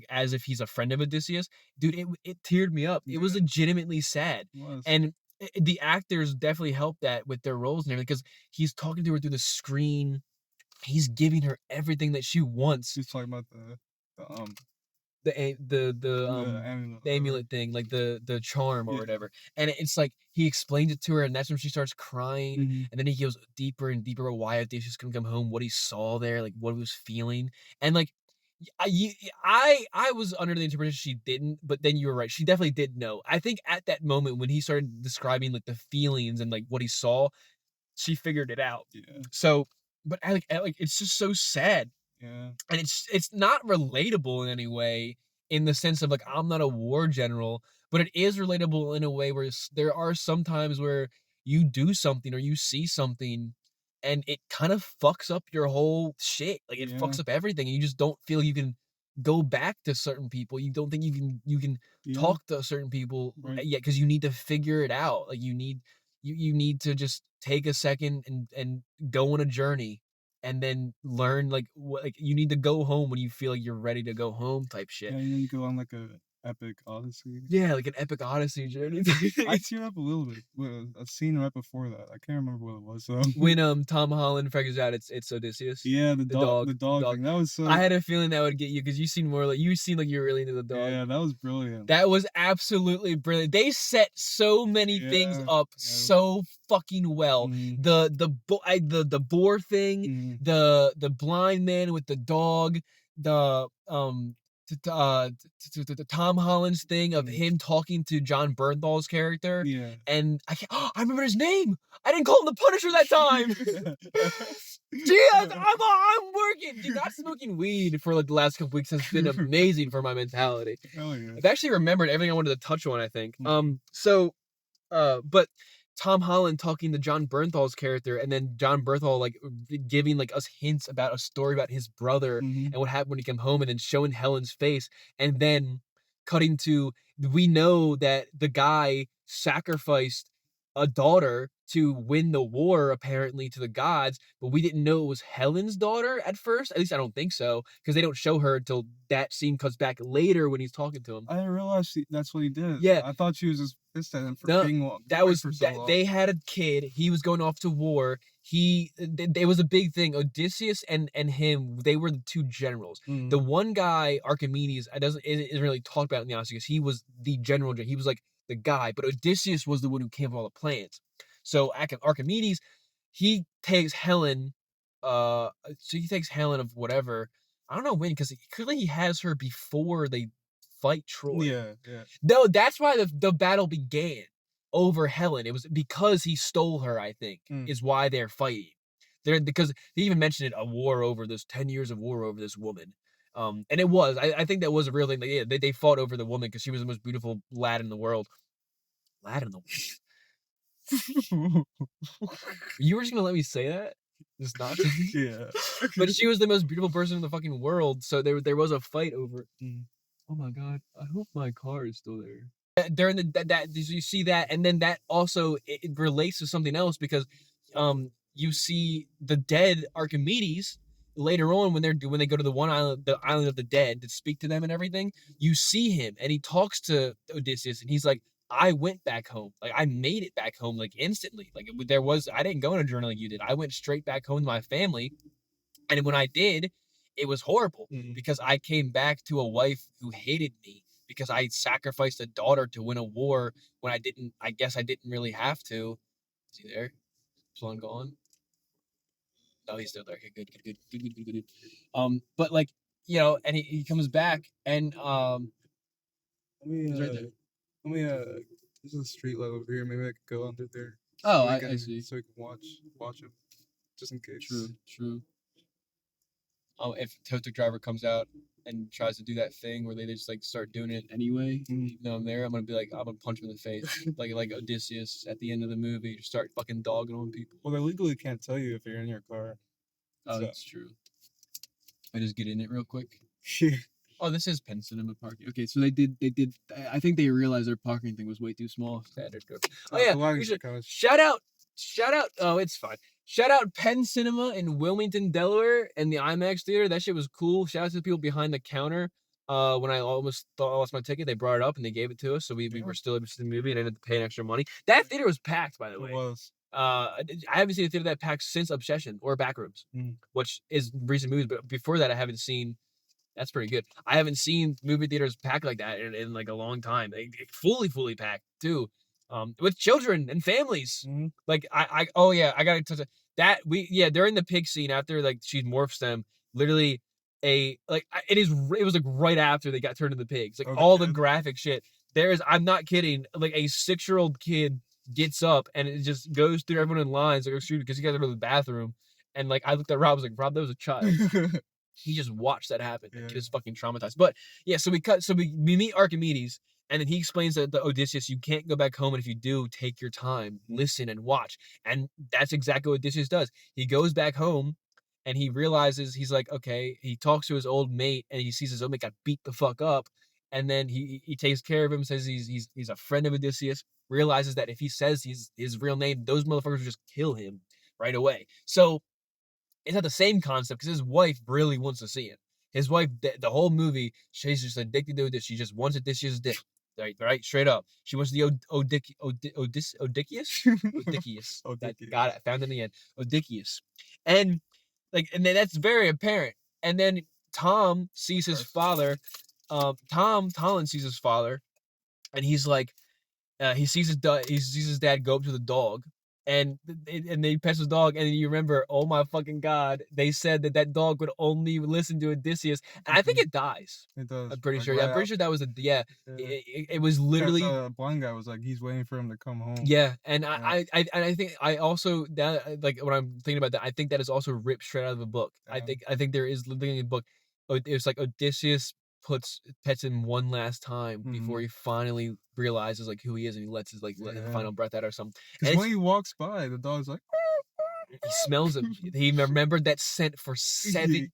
as if he's a friend of Odysseus. Dude, it teared me up. It was Yeah, legitimately sad. it was. And the actors definitely helped that with their roles and everything because he's talking to her through the screen. He's giving her everything that she wants. He's talking about the The a- the amulet, the whatever. amulet thing, like the charm or Yeah. whatever. And it's like he explains it to her, and that's when she starts crying. Mm-hmm. And then he goes deeper and deeper about why Odysseus couldn't come home, what he saw there, like what he was feeling. And like I was under the interpretation she didn't, but then you were right. She definitely did know. I think at that moment when he started describing like the feelings and like what he saw, she figured it out. Yeah. So, but like it's just so sad, Yeah. and it's not relatable in any way in the sense of like I'm not a war general, but it is relatable in a way where there are some times where you do something or you see something and it kind of fucks up your whole shit. Like it Yeah. fucks up everything and you just don't feel you can go back to certain people. You don't think you can Yeah, talk to certain people right. yet because you need to figure it out. Like you need to just take a second and go on a journey and then learn like what like you need to go home when you feel like you're ready to go home type shit. Yeah, you need to go on like a epic odyssey. Yeah, like an epic odyssey journey. I teared up a little bit with a scene right before that. I can't remember what it was though. When Tom Holland figures out it's Odysseus, Yeah, the the dog dog. thing. That was I so. had a feeling that would get you because you seem like you were really into the dog. Yeah, that was brilliant. That was absolutely brilliant. They set so many things Yeah, up yeah. so fucking well. Mm, The boar thing, mm, the blind man with the dog, the the Tom Holland's thing of mm. him talking to John Bernthal's character, Yeah. and I can't, I remember his name. I didn't call him the Punisher that time. Gee, I'm working. Dude, not smoking weed for like the last couple weeks has been amazing for my mentality. Hell yeah. I've actually remembered everything I wanted to touch on, I think. Mhm. But Tom Holland talking to John Bernthal's character, and then John Bernthal like giving like us hints about a story about his brother Mhm. and what happened when he came home, and then showing Helen's face, and then cutting to we know that the guy sacrificed a daughter to win the war apparently to the gods, but we didn't know it was Helen's daughter at first. At least I don't think so, because they don't show her until that scene comes back later when he's talking to him. I didn't realize that's what he did. Yeah, I thought she was just pissed at him for no, being that away was for so that long. they had a kid. He was going off to war. It was a big thing. Odysseus and him, they were the two generals. The Mm. one guy, Archimedes, isn't really talked about in the Odyssey because he was the general. He was like the guy, but Odysseus was the one who came up with all the plans. So Archimedes, he takes Helen. So he takes Helen of whatever. I don't know when because clearly he has her before they fight Troy. Yeah, yeah. No, that's why the battle began over Helen. It was because he stole her, I think, Mm. is why they're fighting. They're because they even mentioned it, a war over this 10 years of war over this woman. And it was. I think that was a real thing. Yeah, they fought over the woman because she was the most beautiful lad in the world. Lad in the world. You were just gonna let me say that? Just not Yeah. but she was the most beautiful person in the fucking world, so there was a fight over it. Mm. Oh my god, I hope my car is still there. During that you see that, and then that also it relates to something else because you see the dead Archimedes later on when they go to the one island, the island of the dead, to speak to them and everything. You see him and he talks to Odysseus and he's like, I went back home. Like I made it back home like instantly. Like I didn't go on a journey like you did. I went straight back home to my family. And when I did, it was horrible Mm. because I came back to a wife who hated me because I sacrificed a daughter to win a war when I guess I didn't really have to. Is he there? Is Plum gone? No, he's still there. Okay, good. But like, and he comes back and Let me he's right there. let me there's a street light over here. Maybe I could go under there. Oh, I see. So we can watch him. Just in case. True. If Toaster Driver comes out and tries to do that thing where they just like start doing it anyway, even though I'm there, I'm gonna punch him in the face, like Odysseus at the end of the movie, just start fucking dogging on people. Well, they legally can't tell you if you're in your car. Oh, So. that's true. I just get in it real quick. Yeah. Oh, this is Penn Cinema parking. Okay, so they did. I think they realized their parking thing was way too small. Oh yeah, we should shout out. Oh, it's fine. Shout out Penn Cinema in Wilmington, Delaware, and the IMAX theater. That shit was cool. Shout out to the people behind the counter. When I almost thought I lost my ticket, they brought it up and they gave it to us, so we were still able to see the movie and I didn't have to pay extra money. That theater was packed, by the way. It was. I haven't seen a theater that packed since Obsession or Backrooms, which is recent movies. But before that, I haven't seen. That's pretty good. I haven't seen movie theaters packed like that in like a long time. They fully packed too, with children and families. Mm-hmm. Like oh yeah, I gotta touch that. During the pig scene after like she morphs them, literally it was like right after they got turned into pigs. Like all the graphic shit. I'm not kidding. Like a 6-year-old kid gets up and it just goes through everyone in lines like shoot because he got to go to the bathroom. And like I looked at Rob, I was like, Rob, that was a child. He just watched that happen. Yeah. He was fucking traumatized. But yeah, so we meet Archimedes, and then he explains that the Odysseus, you can't go back home, and if you do, take your time, listen and watch. And that's exactly what Odysseus does. He goes back home, and he realizes he's like, okay, he talks to his old mate and he sees his old mate got beat the fuck up. And then he takes care of him, says he's a friend of Odysseus, realizes that if he says he's his real name, those motherfuckers will just kill him right away. So it's not the same concept because his wife really wants to see him. His wife, the whole movie, she's just addicted to this. She just wants Odysseus' dick. Right, straight up. She wants the Odysseus? Odysseus. That got it. Odysseus. I found it in the end. Odysseus. And and then that's very apparent. And then Tom sees his First of all, father. Tom Holland sees his father, and he's like, he sees his dad go up to the dog, and they pet his dog, and you remember, oh my fucking god, they said that that dog would only listen to Odysseus, and I think it dies. it does I'm pretty like sure. right I'm pretty sure after. that was a yeah. Yeah. It was Because literally blind guy was like he's waiting for him to come home. yeah, and Yeah. I think I also that like when I'm thinking about that, I think that is also ripped straight out of a book. Yeah. I think there is literally in the book. It's like Odysseus pets him one last time before Mhm. he finally realizes like who he is and he lets his let his Yeah. final breath out or something. Because And when it's he walks by, the dog's like, he smells him. He remembered that scent for 17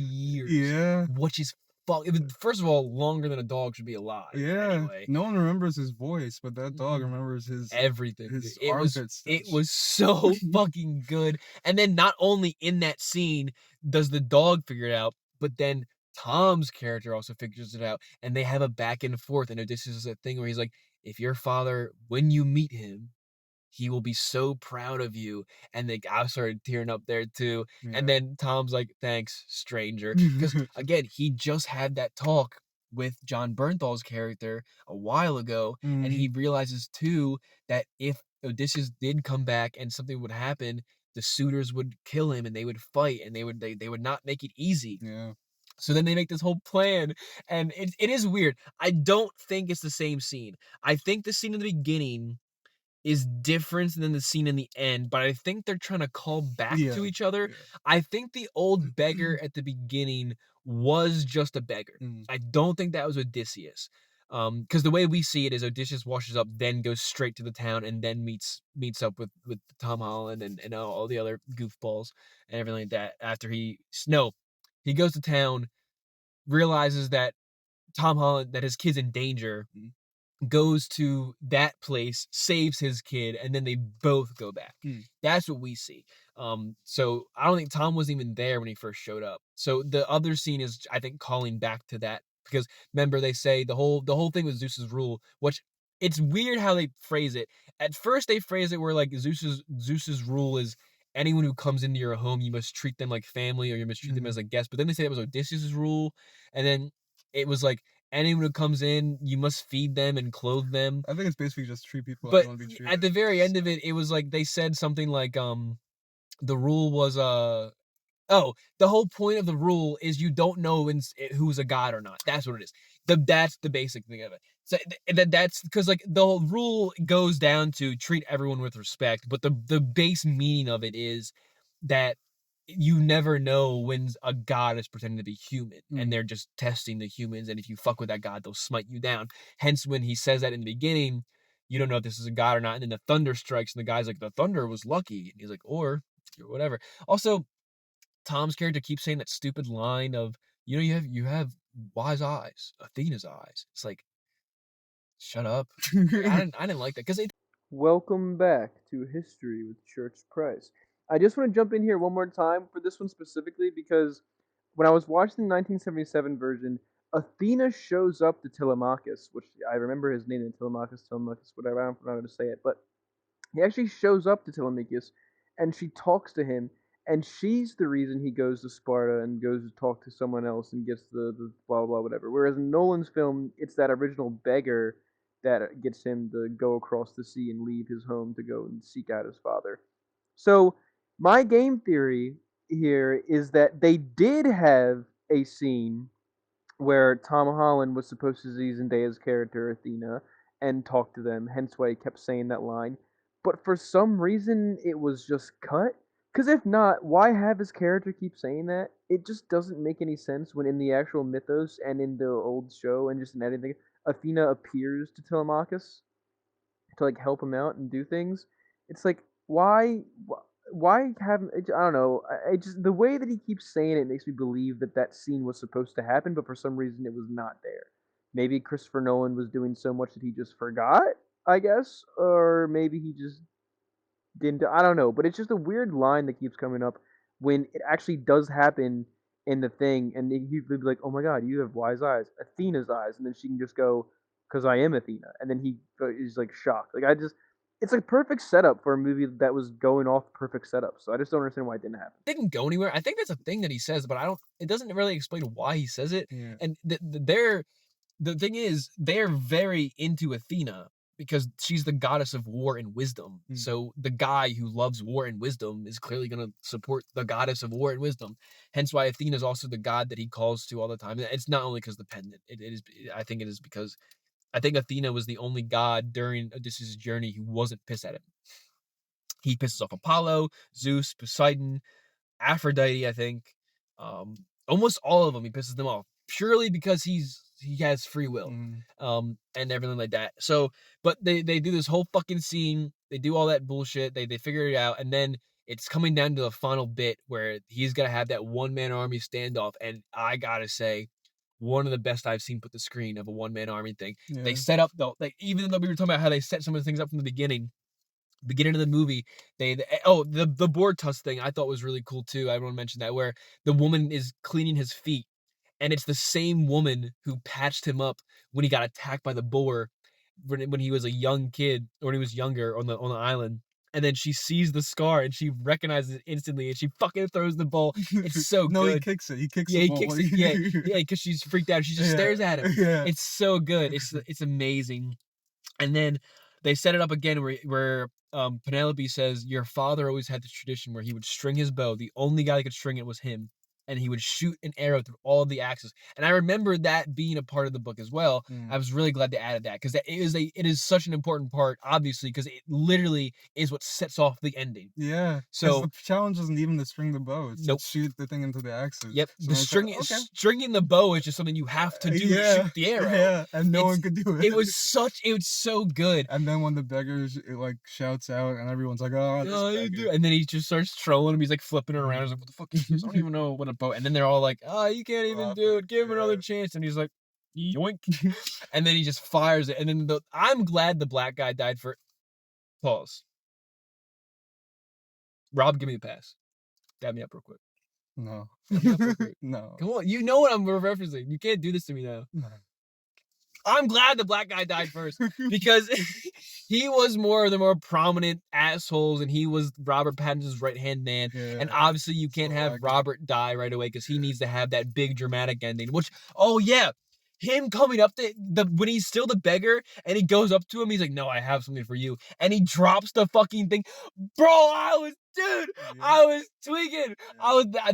years, yeah, which is fuck. It was, first of all, longer than a dog should be alive. yeah. Anyway, No one remembers his voice, but that dog remembers everything, dude. his It armpit it stench. was so fucking good. And then not only in that scene does the dog figure it out, but then Tom's character also figures it out, and they have a back and forth. And this is a thing where he's like, "If your father, when you meet him, he will be so proud of you." And like I started tearing up there too. And Yeah. then Tom's like, "Thanks, stranger," because again, he just had that talk with John Bernthal's character a while ago, and he Mhm. realizes too that if Odysseus did come back and something would happen, the suitors would kill him and they would fight and they would not make it easy. Yeah. So then they make this whole plan, and it is weird. I don't think it's the same scene. I think the scene in the beginning is different than the scene in the end, but I think they're trying to call back Yeah. to each other. Yeah. I think the old beggar at the beginning was just a beggar. Mm. I don't think that was Odysseus. Because the way we see it is Odysseus washes up, then goes straight to the town, and then meets up with Tom Holland and all the other goofballs and everything like that. After he goes to town, realizes that his kid's in danger, Mm. goes to that place, saves his kid, and then they both go back. Mm. That's what we see. So I don't think Tom wasn't even there when he first showed up. So the other scene is, I think, calling back to that because remember they say the whole thing with Zeus's rule, which it's weird how they phrase it. At first they phrase it where like Zeus's rule is anyone who comes into your home you must treat them like family or you must treat them Mhm. as a guest. But then they say it was Odysseus's rule, and then it was like anyone who comes in, you must feed them and clothe them. I think it's basically just treat people how you But want to be at treated. the very end of it, it was like they said something like the rule was oh, the whole point of the rule is you don't know who's a god or not. That's what it is. That's the basic thing of it. So that's because like the whole rule goes down to treat everyone with respect, but the base meaning of it is that you never know when a god is pretending to be human and Mm. they're just testing the humans, and if you fuck with that god, they'll smite you down. Hence, when he says that in the beginning, you don't know if this is a god or not, and then the thunder strikes, and the guy's like, the thunder was lucky, and he's like, or whatever. Also, Tom's character keeps saying that stupid line of, you have wise eyes, Athena's eyes. It's like, shut up. Like, I didn't like that because it. Welcome back to History with Church Price. I just want to jump in here one more time for this one specifically because when I was watching the 1977 version, Athena shows up to Telemachus, which I remember his name, Telemachus, whatever. I don't know how to say it, but he actually shows up to Telemachus and she talks to him, and she's the reason he goes to Sparta and goes to talk to someone else and gets the blah blah whatever. Whereas in Nolan's film, it's that original beggar that gets him to go across the sea and leave his home to go and seek out his father. So my game theory here is that they did have a scene where Tom Holland was supposed to see Zendaya's character Athena and talk to them, hence why he kept saying that line. But for some reason, it was just cut. Because if not, why have his character keep saying that? It just doesn't make any sense when in the actual mythos and in the old show and just in anything, Athena appears to Telemachus to like help him out and do things. It's like why? why haven't I don't know. I just the way that he keeps saying it makes me believe that that scene was supposed to happen, but for some reason it was not there. Maybe Christopher Nolan was doing so much that he just forgot, I guess, or maybe he just didn't. I don't know, but it's just a weird line that keeps coming up when it actually does happen in the thing, and he'd be like, "Oh my God, you have wise eyes, Athena's eyes," and then she can just go, "Cause I am Athena," and then he's like shocked. Like I just, it's a perfect setup for a movie that was going off perfect setup. So I just don't understand why it didn't happen. Didn't go anywhere. I think that's a thing that he says, but I don't. It doesn't really explain why he says it. Yeah. And the thing is, they're very into Athena because she's the goddess of war and wisdom. Mm. So the guy who loves war and wisdom is clearly going to support the goddess of war and wisdom. Hence why Athena is also the god that he calls to all the time. It's not only because the pendant. It is. I think it is because I think Athena was the only god during Odysseus' journey who wasn't pissed at him. He pisses off Apollo, Zeus, Poseidon, Aphrodite, I think. Um, Almost all of them, he pisses them off purely because he has free will, Mm. and everything like that. So, but they do this whole fucking scene. They do all that bullshit. They figure it out, and then it's coming down to the final bit where he's gonna have that one man army standoff. And I gotta say, one of the best I've seen put the screen of a one man army thing. They Yeah. set up though, like even though we were talking about how they set some of the things up from the beginning of the movie, the board tusk thing I thought was really cool too. I want to mention that where the woman is cleaning his feet, and it's the same woman who patched him up when he got attacked by the boar when he was a young kid or when he was younger on the island. And then she sees the scar and she recognizes it instantly and she fucking throws the ball. It's so No, he good. kicks it. He kicks Yeah, the he ball. kicks it. Yeah, yeah, because she's freaked out. She just Yeah. stares at him. Yeah. It's so good. It's amazing. And then they set it up again where Penelope says, "Your father always had this tradition where he would string his bow. The only guy that could string it was him, and he would shoot an arrow through all of the axes." And I remember that being a part of the book as well. Mm. I was really glad they added that because it is such an important part, obviously, because it literally is what sets off the ending. Yeah. Because So the challenge isn't even to string the bow. It's nope. to shoot the thing into the axes. Yep. So The it's like, okay. stringing the bow is just something you have to do to Yeah. shoot the arrow. Yeah. And no one could do it. It was so good. And then when the beggars like shouts out and everyone's like, "Oh, this Oh, you beggar." do. And then he just starts trolling him. He's like flipping it around. He's like, "What the fuck is this? I don't even know what a bow." And then they're all like, "Oh, you can't even do it. Give him another Yeah. chance." And he's like, "Yoink!" And then he just fires it. And then I'm glad the black guy died for. Pause. Rob, give me a pass. Dab me up real quick. No. Dab me up real quick. No. Come on, you know what I'm referencing. You can't do this to me now. No. I'm glad the black guy died first because he was more of the more prominent assholes, and he was Robert Pattinson's right hand man. Yeah. And obviously, you can't have Robert die right away because he needs to have that big dramatic ending. Which, oh yeah, him coming up to the when he's still the beggar and he goes up to him, he's like, "No, I have something for you," and he drops the fucking thing, bro. I was tweaking.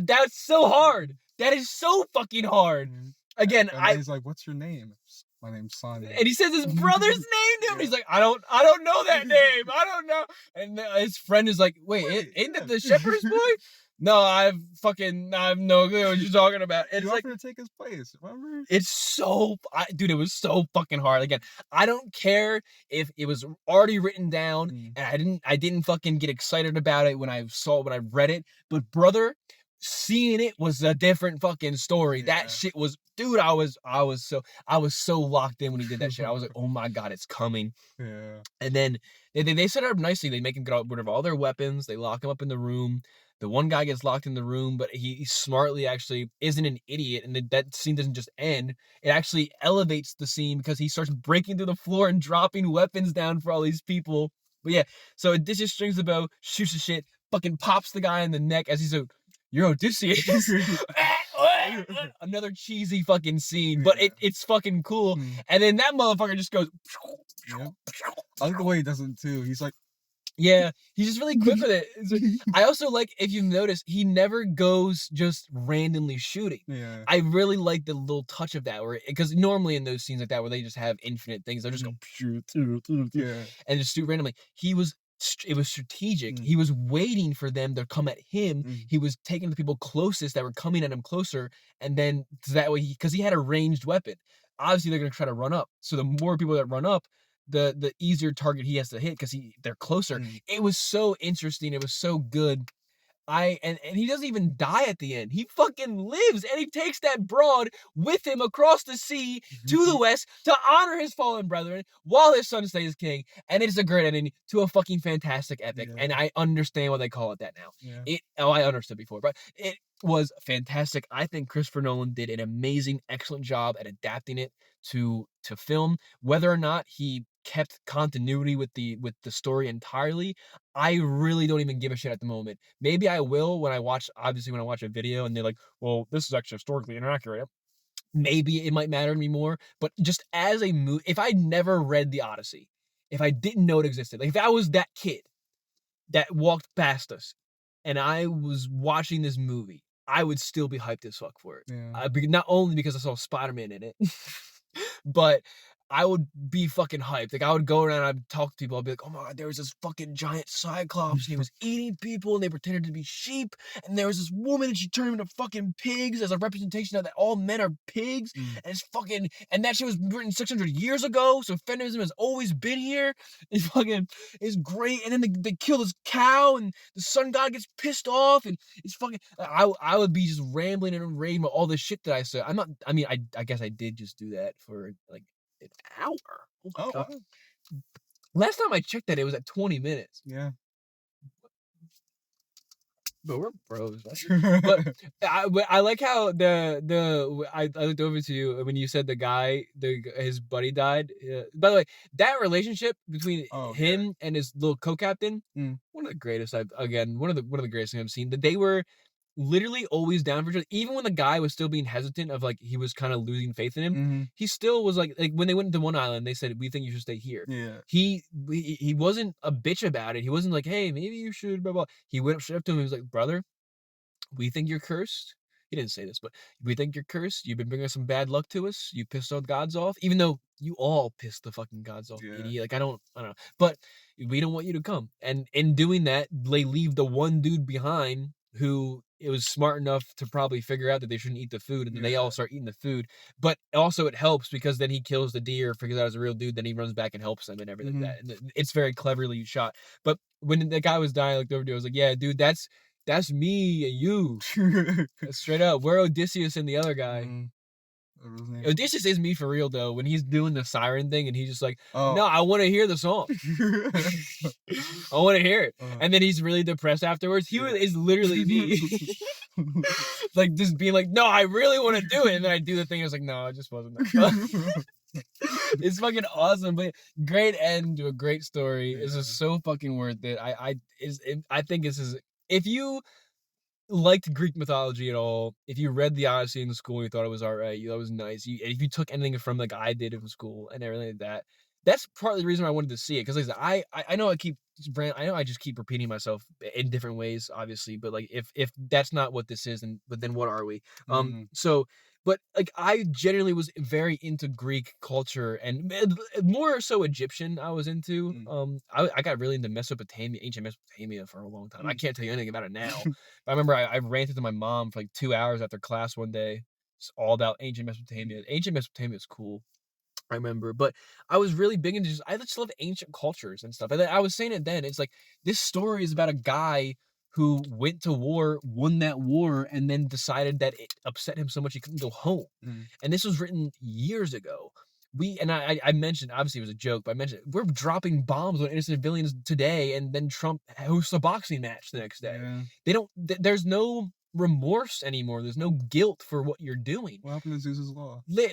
That's so hard. That is so fucking hard. Again, And he's like, "What's your name?" "My name's Simon." And he says his brother's name to him. Yeah. He's like, I don't know that name. I don't know. And his friend is like, wait, ain't that the shepherd's boy? No, I have no clue what you're talking about. And You it's like, offered to take his place, remember? it's dude, it was so fucking hard. Again, I don't care if it was already written down and I didn't fucking get excited about it when I read it. But brother, seeing it was a different fucking story. Yeah. That shit was, dude, I was so locked in when he did that shit. I was like, oh my God, it's coming. Yeah. And then they set it up nicely. They make him get rid of all their weapons. They lock him up in the room. The one guy gets locked in the room, but he smartly actually isn't an idiot. And that scene doesn't just end. It actually elevates the scene because he starts breaking through the floor and dropping weapons down for all these people. But yeah, so Odysseus strings the bow, shoots the shit, fucking pops the guy in the neck as he's like, "You're Odysseus." Another cheesy fucking scene, but it's fucking cool. And then that motherfucker just goes. Yeah. I like the way he does it too. He's like, yeah, he's just really quick with it. I also like, if you've noticed, he never goes just randomly shooting. yeah. I really like the little touch of that, because normally in those scenes like that where they just have infinite things, they'll just go Yeah. and just shoot randomly. It was strategic. He was waiting for them to come at him. He was taking the people closest that were coming at him closer, and then that way, because he had a ranged weapon. Obviously, they're gonna try to run up. So the more people that run up, the easier target he has to hit because they're closer. Mm. It was so interesting. It was so good. And he doesn't even die at the end. He fucking lives, and he takes that broad with him across the sea to the west to honor his fallen brethren while his son stays king. And it's a great ending to a fucking fantastic epic. And Yeah. I understand why they call it that now. Yeah. I understood before, but it was fantastic. I think Christopher Nolan did an amazing, excellent job at adapting it to film. Whether or not he kept continuity with the story entirely, I really don't even give a shit at the moment. Maybe I will when I watch a video and they're like, well, this is actually historically inaccurate. Maybe it might matter to me more. But just as a movie, if I'd never read The Odyssey, if I didn't know it existed, like if I was that kid that walked past us and I was watching this movie, I would still be hyped as fuck for it. Yeah. Not only because I saw Spider-Man in it, but I would be fucking hyped. Like I would go around, I'd talk to people, I'd be like, oh my god, there was this fucking giant cyclops and he was eating people and they pretended to be sheep. And there was this woman and she turned them into fucking pigs as a representation of that all men are pigs. Mm. And it's fucking, and that shit was written 600 years ago. So feminism has always been here. It's fucking, it's great. And then they kill this cow and the sun god gets pissed off and it's fucking, I would be just rambling and raving about all this shit that I said. I guess I did just do that for like an hour. Oh my Oh god. wow. Last time I checked that, it was at 20 minutes. Yeah. But we're bros, right? But I like how I looked over to you when you said his buddy died. By the way, that relationship between Oh yeah. him and his little co-captain, Mm. one of the greatest one of the greatest things I've seen. That they were literally always down for each other. Even when the guy was still being hesitant of like he was kind of losing faith in him, Mm-hmm. he still was like when they went to one island, they said, "We think you should stay here." Yeah. He wasn't a bitch about it. He wasn't like, "Hey, maybe you should." Blah blah. He went up straight up to him. He was like, "Brother, we think you're cursed." He didn't say this, but we think you're cursed. You've been bringing some bad luck to us. You pissed all gods off, even though you all pissed the fucking gods off, Yeah. idiot. Like I don't know, but we don't want you to come. And in doing that, they leave the one dude behind who it was smart enough to probably figure out that they shouldn't eat the food, and then they all Yeah. start eating the food. But also, it helps because then he kills the deer, figures out it's a real dude, then he runs back and helps them and everything like Mm-hmm. that. And it's very cleverly shot. But when the guy was dying, I looked over to him, I was like, "Yeah, dude, that's me and you. Straight up. We're Odysseus and the other guy." Mm. What was his name? Odysseus is me for real though. When he's doing the siren thing and he's just like, Oh. "No, I want to hear the song. I want to hear it." Uh, And then he's really depressed afterwards. He yeah. is literally me. Like just being like, "No, I really want to do it." And then I do the thing. I was like, "No, it just wasn't that fun." It's fucking awesome, but great end to a great story. This is Yeah. so fucking worth it. I think this is, if you liked Greek mythology at all, if you read the Odyssey in school and you thought it was alright, you thought it was nice, if you took anything from like I did in school and everything like that, that's partly the reason why I wanted to see it. Because like I know I know I just keep repeating myself in different ways, obviously, but like if that's not what this is, then what are we? Mm. So but like I genuinely was very into Greek culture and more so Egyptian. I was into. Mm. I got really into Mesopotamia, ancient Mesopotamia for a long time. I Mm. can't tell you anything about it now. I remember I ranted to my mom for like 2 hours after class one day. It's all about ancient Mesopotamia. Ancient Mesopotamia is cool. I remember, but I was really big into I just love ancient cultures and stuff. And I was saying it then. It's like this story is about a guy who went to war, won that war, and then decided that it upset him so much he couldn't go home. Mm. And this was written years ago. I mentioned, obviously it was a joke, but I mentioned we're dropping bombs on innocent civilians today, and then Trump hosts a boxing match the next day. Yeah. They don't. There's no remorse anymore. There's no guilt for what you're doing. What happened to Zeus's law? What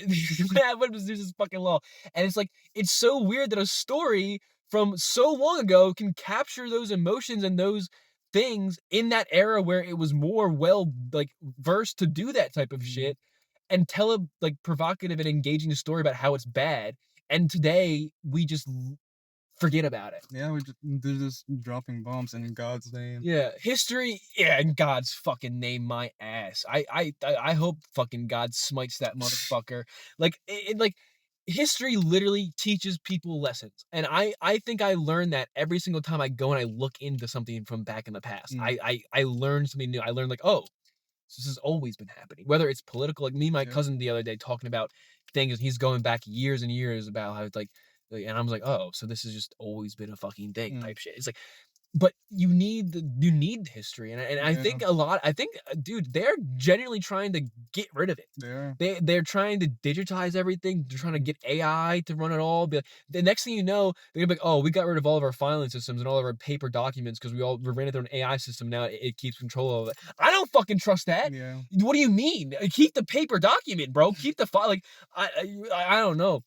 happened to Zeus's fucking law? And it's like, it's so weird that a story from so long ago can capture those emotions and those things in that era where it was more well like versed to do that type of Mm. shit and tell a like provocative and engaging story about how it's bad. And today we just forget about it. Yeah, they're just dropping bombs in God's name. Yeah, history. Yeah, in God's fucking name, my ass. I hope fucking God smites that motherfucker. Like like history literally teaches people lessons, and I think I learned that every single time I go and I look into something from back in the past. Mm. I learned something new. I learned like, oh, this has always been happening. Whether it's political, like me and my Yeah. cousin the other day talking about things, and he's going back years and years about how it's like Like, and I was like, oh, so this has just always been a fucking thing type shit. It's like, but you need the history, and I Yeah. think dude, they're genuinely trying to get rid of it. There. They're trying to digitize everything. They're trying to get AI to run it all. Be like, the next thing you know, they're gonna be like, oh, we got rid of all of our filing systems and all of our paper documents because we ran it through an AI system. Now it keeps control of it. I don't fucking trust that. Yeah. What do you mean? Keep the paper document, bro. Keep the file. Like I don't know.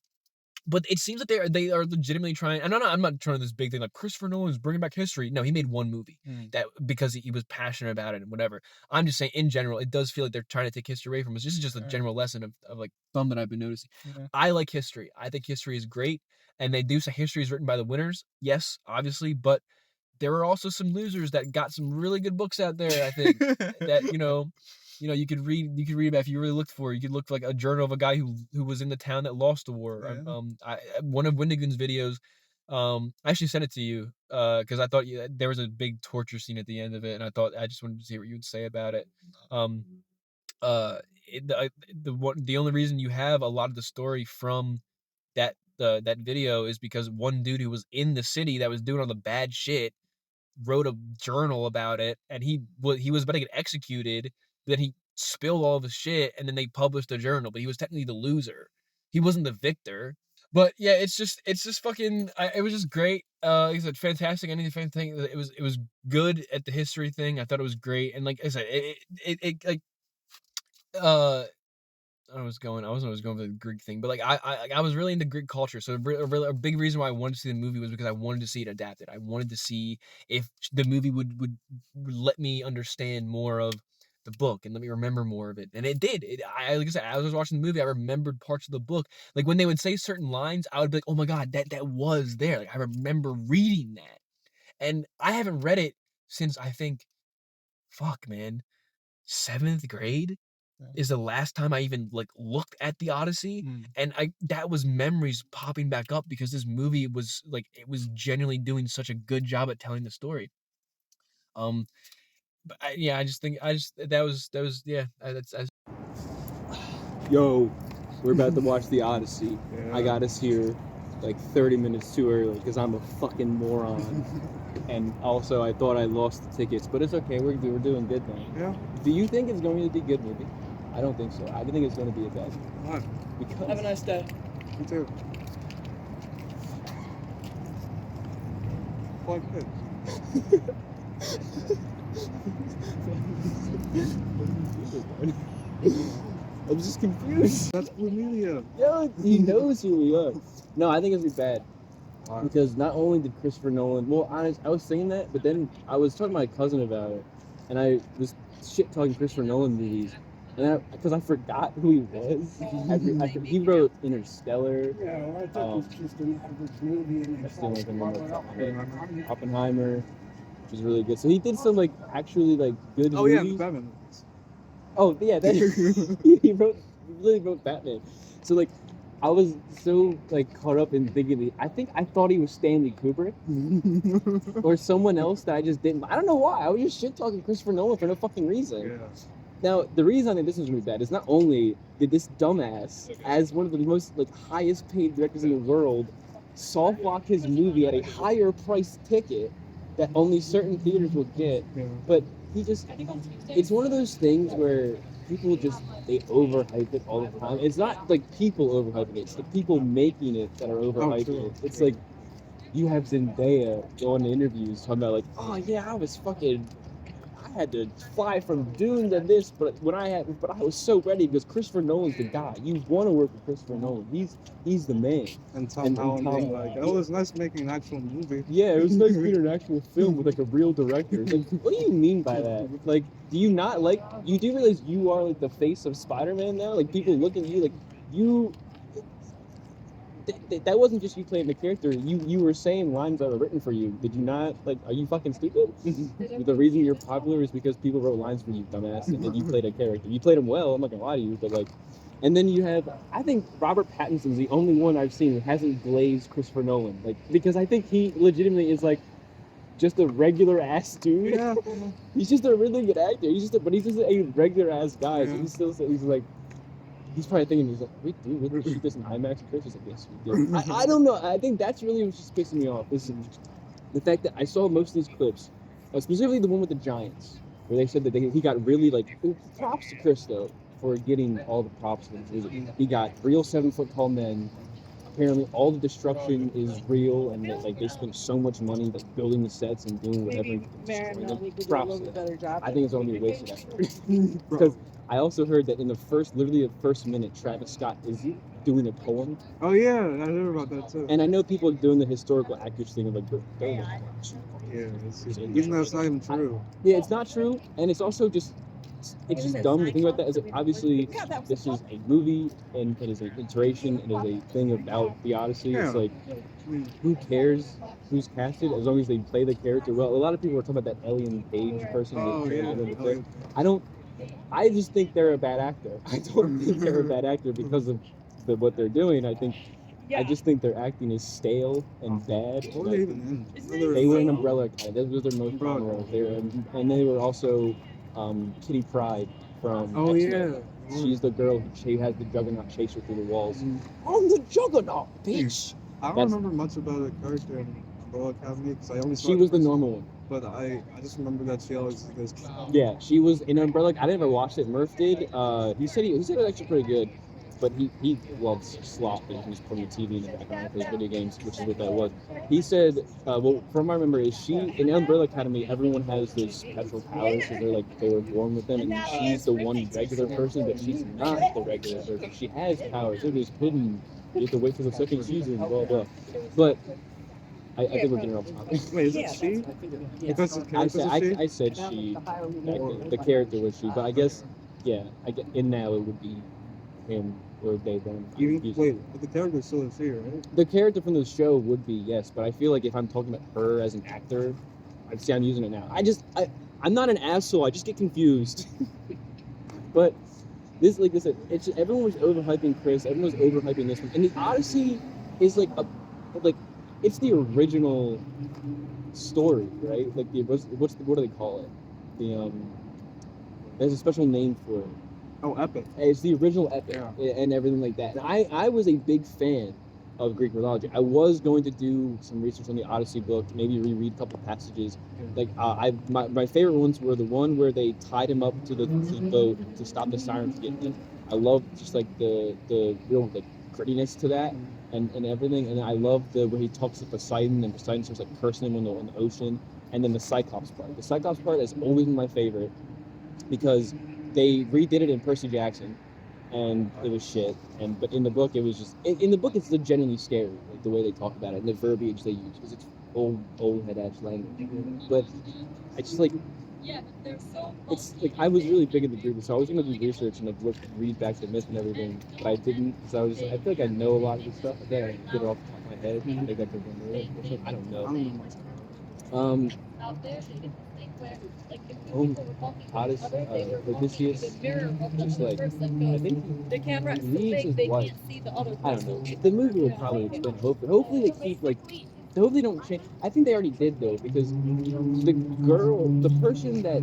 But it seems that they are legitimately trying. And I'm not trying to this big thing like Christopher Nolan's bringing back history. No, he made one movie that because he was passionate about it and whatever. I'm just saying in general, it does feel like they're trying to take history away from us. This is just a general lesson of like some that I've been noticing. Yeah. I like history. I think history is great, and they do say history is written by the winners. Yes, obviously, but there are also some losers that got some really good books out there. I think that you could read about if you really looked for it. You could look for like a journal of a guy who was in the town that lost the war. One of Windigan's videos, I actually sent it to you because I thought there was a big torture scene at the end of it, and I just wanted to see what you would say about it. The only reason you have a lot of the story from that video is because one dude who was in the city that was doing all the bad shit wrote a journal about it, and he was about to get executed. Then he spilled all of his shit, and then they published the journal. But he was technically the loser. He wasn't the victor. But yeah, it's just fucking. It was just great. It's a fantastic ending. It was good at the history thing. I thought it was great, and like I said, it like I was going for the Greek thing, but like I was really into Greek culture. So a big reason why I wanted to see the movie was because I wanted to see it adapted. I wanted to see if the movie would let me understand more of the book and let me remember more of it. And it did. Like I said, as I was watching the movie, I remembered parts of the book. Like when they would say certain lines, I would be like, "Oh my god, that was there." Like I remember reading that. And I haven't read it since I think, fuck man, 7th grade is the last time I even like looked at the Odyssey, and that was memories popping back up because this movie was like it was genuinely doing such a good job at telling the story. But I just think that was yeah. That's Yo, we're about to watch the Odyssey. Yeah. I got us here like 30 minutes too early because I'm a fucking moron. And also, I thought I lost the tickets, but it's okay. We're doing good now. Yeah. Do you think it's going to be a good movie? I don't think so. I think it's going to be a bad movie. Why? Because have a nice day. Me too. Like I'm just confused. That's Amelia. Yo, he knows who we are. No, I think it's gonna be bad. Why? Because not only did Christopher Nolan, well, I was saying that, but then I was talking to my cousin about it, and I was shit talking Christopher Nolan movies, and because I forgot who he was. He wrote Interstellar. Yeah, well, I thought it was just an average movie. And I still like him. Oppenheimer, which was really good. So he did some like actually like good Oh yeah, the movies. Batman movies. Oh yeah, he really wrote Batman. So like, I was so like caught up in thinking. I thought he was Stanley Kubrick or someone else that I just didn't. I don't know why. I was just shit talking Christopher Nolan for no fucking reason. Yeah. Now the reason I think this is really bad is not only did this dumbass, as one of the most like highest paid directors in the world, soft lock his movie at a higher price ticket that only certain theaters will get, but he just, it's one of those things where people just, they overhype it all the time. It's not like people overhyping it, it's the people making it that are overhyping it. It's like, you have Zendaya going to interviews talking about like, oh yeah, I had to fly from Dune to this, but I was so ready because Christopher Nolan's the guy. You want to work with Christopher Nolan. He's the man. And Tom Holland being like, oh, it was nice making an actual movie. Yeah, it was nice being an actual film with like a real director. It's like, what do you mean by that? Like, do you not like? You do realize you are like the face of Spider-Man now? Like people look at you like you. That wasn't just you playing the character. You were saying lines that were written for you. Did you not? Like, are you fucking stupid? The reason you're popular is because people wrote lines for you, dumbass, and then you played a character. You played him well. I'm not gonna lie to you, but like, and then you have. I think Robert Pattinson's the only one I've seen who hasn't glazed Christopher Nolan. Like, because I think he legitimately is like just a regular ass dude. Yeah. He's just a really good actor. But he's just a regular ass guy. Yeah. So he's like. he's probably thinking, he's like, wait, do we really shoot this in IMAX? Chris is like, yes, we do. I don't know. I think that's really what's just pissing me off. Is the fact that I saw most of these clips, specifically the one with the Giants, where they said that he got really like props to Chris though for getting all the props. He got real 7-foot tall men. Apparently, all the destruction is real, and that, like they spent so much money like building the sets and doing whatever. Maybe Marin Destroying them. could do a Props little to bit that. better job. I think it's only a wasted effort. Because I also heard that in literally the first minute, Travis Scott is doing a poem. Oh yeah, I heard about that too. And I know people are doing the historical accuracy thing of like, Yeah, even though it's not even true. yeah, it's not true, and it's also just dumb to think about that. As obviously, this is a movie, and it is an iteration, it is a thing about the Odyssey. Yeah. It's like, who cares who's casted as long as they play the character well? A lot of people are talking about that Ellen Page person. Oh yeah. I just think they're a bad actor. I don't think they're a bad actor because of what they're doing. I just think their acting is stale and bad. What were they even in? They were in Umbrella Academy. That was their most common roles. And they were also Kitty Pryde from Oh X-Men. yeah. She's the girl who has the Juggernaut chase her through the walls. I'm the Juggernaut, bitch! I don't remember much about the character in Umbrella Academy because I only saw She was the normal one. But I just remember that she always goes. Yeah, she was in Umbrella. I never watched it. Murph did. He said it was actually pretty good. But he loves slop and he's putting the TV in the background for his video games, which is what that was. He said, well, from my memory, is in Umbrella Academy, everyone has those special powers because they were born with them, and she's the one regular person, but she's not the regular person. She has powers. They're just hidden. You have to wait for the second season, blah blah. But I think we're getting off topic. Wait, is it she? Because I said she. The character was she, but I guess, yeah. In now it would be him or they them. Wait, but the character still is here, right? The character from the show would be, yes, but I feel like if I'm talking about her as an actor, I'd say I'm using it now. I'm not an asshole. I just get confused. But this, like I said, everyone was overhyping Chris. Everyone was overhyping this one, and the Odyssey is like it's the original story, right? Like what do they call it? There's a special name for it. Oh, epic. It's the original epic and everything like that. And I was a big fan of Greek mythology. I was going to do some research on the Odyssey book, maybe reread a couple passages. Like my favorite ones were the one where they tied him up to the boat to stop the sirens getting him. I love just like the real like grittiness to that and everything. And I love where he talks to Poseidon and Poseidon starts like cursing him in the ocean. And then the Cyclops part. The Cyclops part has always been my favorite because they redid it in Percy Jackson, and it was shit. But in the book, it was just in the book, it's genuinely scary, like the way they talk about it and the verbiage they use, because it's old head ass language. But I just like it's like I was really big into Greek, so I was gonna do research and like read back the myth and everything, but I didn't because I feel like I know a lot of this stuff, but then I get it off the top of my head. I think I could remember it. I don't know. Oddest, Odysseus, just like, I think the camera he leaves his wife. I don't know. The movie will probably explain. Hopefully they keep like. I hope they don't change. I think they already did though, because the person that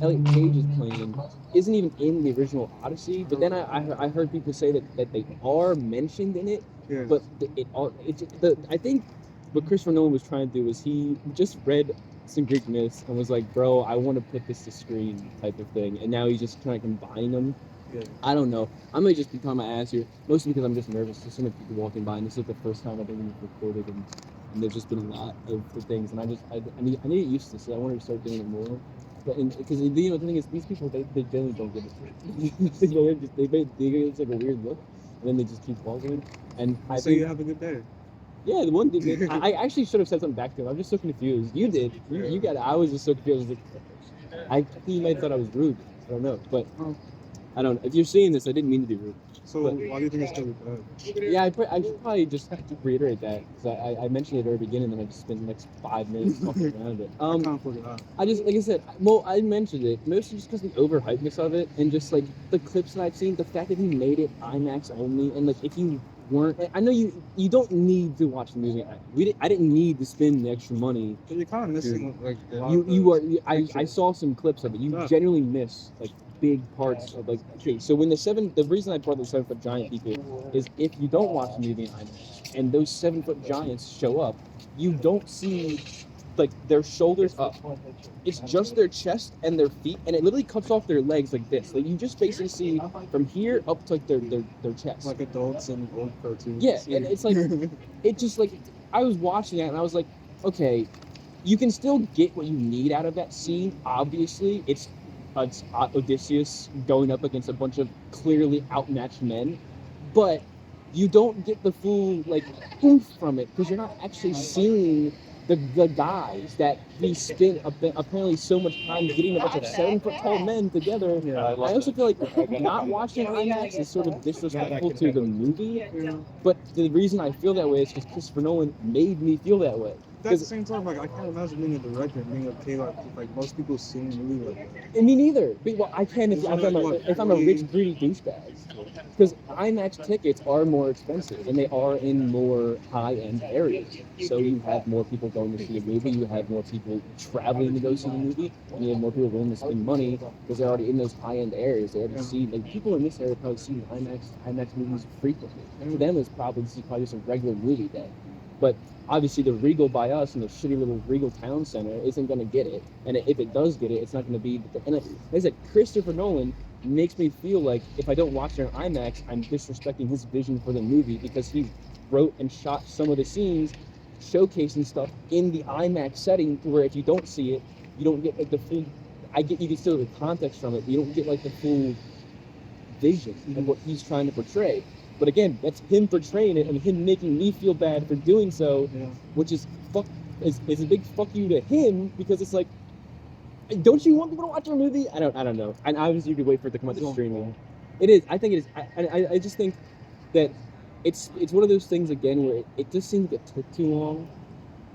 Elliot Page is playing, isn't even in the original Odyssey. But then I heard people say that they are mentioned in it. Yeah. But I think what Christopher Nolan was trying to do was he just read some Greek myths and was like, bro, I want to put this to screen type of thing. And now he's just trying to combine them. Yeah. I don't know. I might just be talking my ass here, mostly because I'm just nervous. There's so many people walking by, and this is the first time I've ever recorded, and there's just been a lot of things, and I need to get used to this. So I wanted to start doing it more. But because the thing is, these people they generally don't give a shit. they it's like a weird look, and then they just keep walking. And so you have a good day. Yeah, the one dude. I actually should have said something back to him. I'm just so confused. You did. You got it. I was just so confused. I think you might have thought I was rude. I don't know, but I don't know. If you're seeing this, I didn't mean to be rude. So why do you think it's gonna be bad? Yeah, I should probably just reiterate that because I mentioned it at the very beginning, and I just spent the next 5 minutes talking around it. I can't figure it out. I just, like I said, I mentioned it mostly just because the overhypeness of it, and just like the clips that I've seen, the fact that he made it IMAX only, and like if you weren't. I know you don't need to watch the movie. I didn't need to spend the extra money. But you're kind of missing like a lot I saw some clips of it. You genuinely miss like big parts of like. Okay, so when the reason I brought the 7-foot giant people is if you don't watch the movie in IMAX and those 7-foot giants show up, you don't see like their shoulders up. It's just their chest and their feet, and it literally cuts off their legs like this. Like you just basically see from here up to like their chest. like adults and old cartoons. Yeah, and it's like it just like I was watching that and I was like, okay, you can still get what you need out of that scene. Obviously, it's Odysseus going up against a bunch of clearly outmatched men, but you don't get the full like oomph from it because you're not actually seeing the guys that he spent apparently so much time getting a bunch of 7-foot tall men together. Yeah, I also feel like not watching IMAX is sort of disrespectful to the movie. But the reason I feel that way is because Christopher Nolan made me feel that way. But at the same time, like I can't imagine being a director and being okay like most people seeing a movie like that. And me neither. Well, I can if I'm a rich, greedy douchebag. Because IMAX tickets are more expensive, and they are in more high-end areas. So you have more people going to see a movie, you have more people traveling to go see the movie, and you have more people willing to spend money because they're already in those high-end areas. They already see, like, people in this area probably see IMAX movies frequently. And for them, it's probably just a regular movie day. But obviously, the Regal by us in the shitty little Regal Town Center isn't going to get it. And if it does get it, it's not going to be. And like I said, Christopher Nolan makes me feel like if I don't watch it on IMAX, I'm disrespecting his vision for the movie because he wrote and shot some of the scenes showcasing stuff in the IMAX setting to where if you don't see it, you don't get like the full. You can still get the context from it, but you don't get like the full vision of what he's trying to portray. But again, that's him portraying it and him making me feel bad for doing so, which is is a big fuck you to him because it's like, don't you want people to watch your movie? I don't know. And obviously you could wait for it to come out to streaming. It is. I think it is. I just think that it's one of those things again where it just seems like it took too long.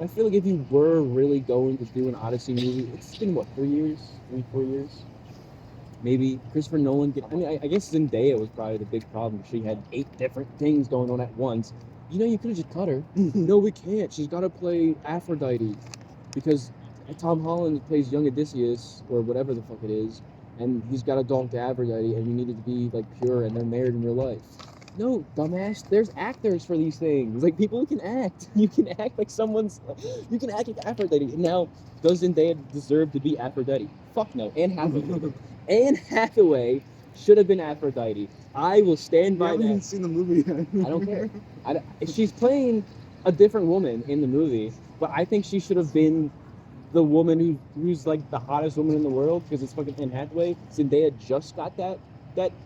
I feel like if you were really going to do an Odyssey movie, it's been what, 4 years? Maybe Christopher Nolan. I guess Zendaya was probably the big problem. She had 8 different things going on at once. You could have just cut her. No, we can't. She's got to play Aphrodite because Tom Holland plays young Odysseus or whatever the fuck it is, and he's got a dog to Aphrodite, and you needed to be like pure, and they're married in real life. No, dumbass. There's actors for these things. Like people who can act. You can act like You can act like Aphrodite. Now, does Zendaya deserve to be Aphrodite? Fuck no. Anne Hathaway. Anne Hathaway should have been Aphrodite. I will stand by that. I haven't seen the movie yet. I don't care. She's playing a different woman in the movie, but I think she should have been the woman who's like the hottest woman in the world because it's fucking Anne Hathaway. Zendaya just got that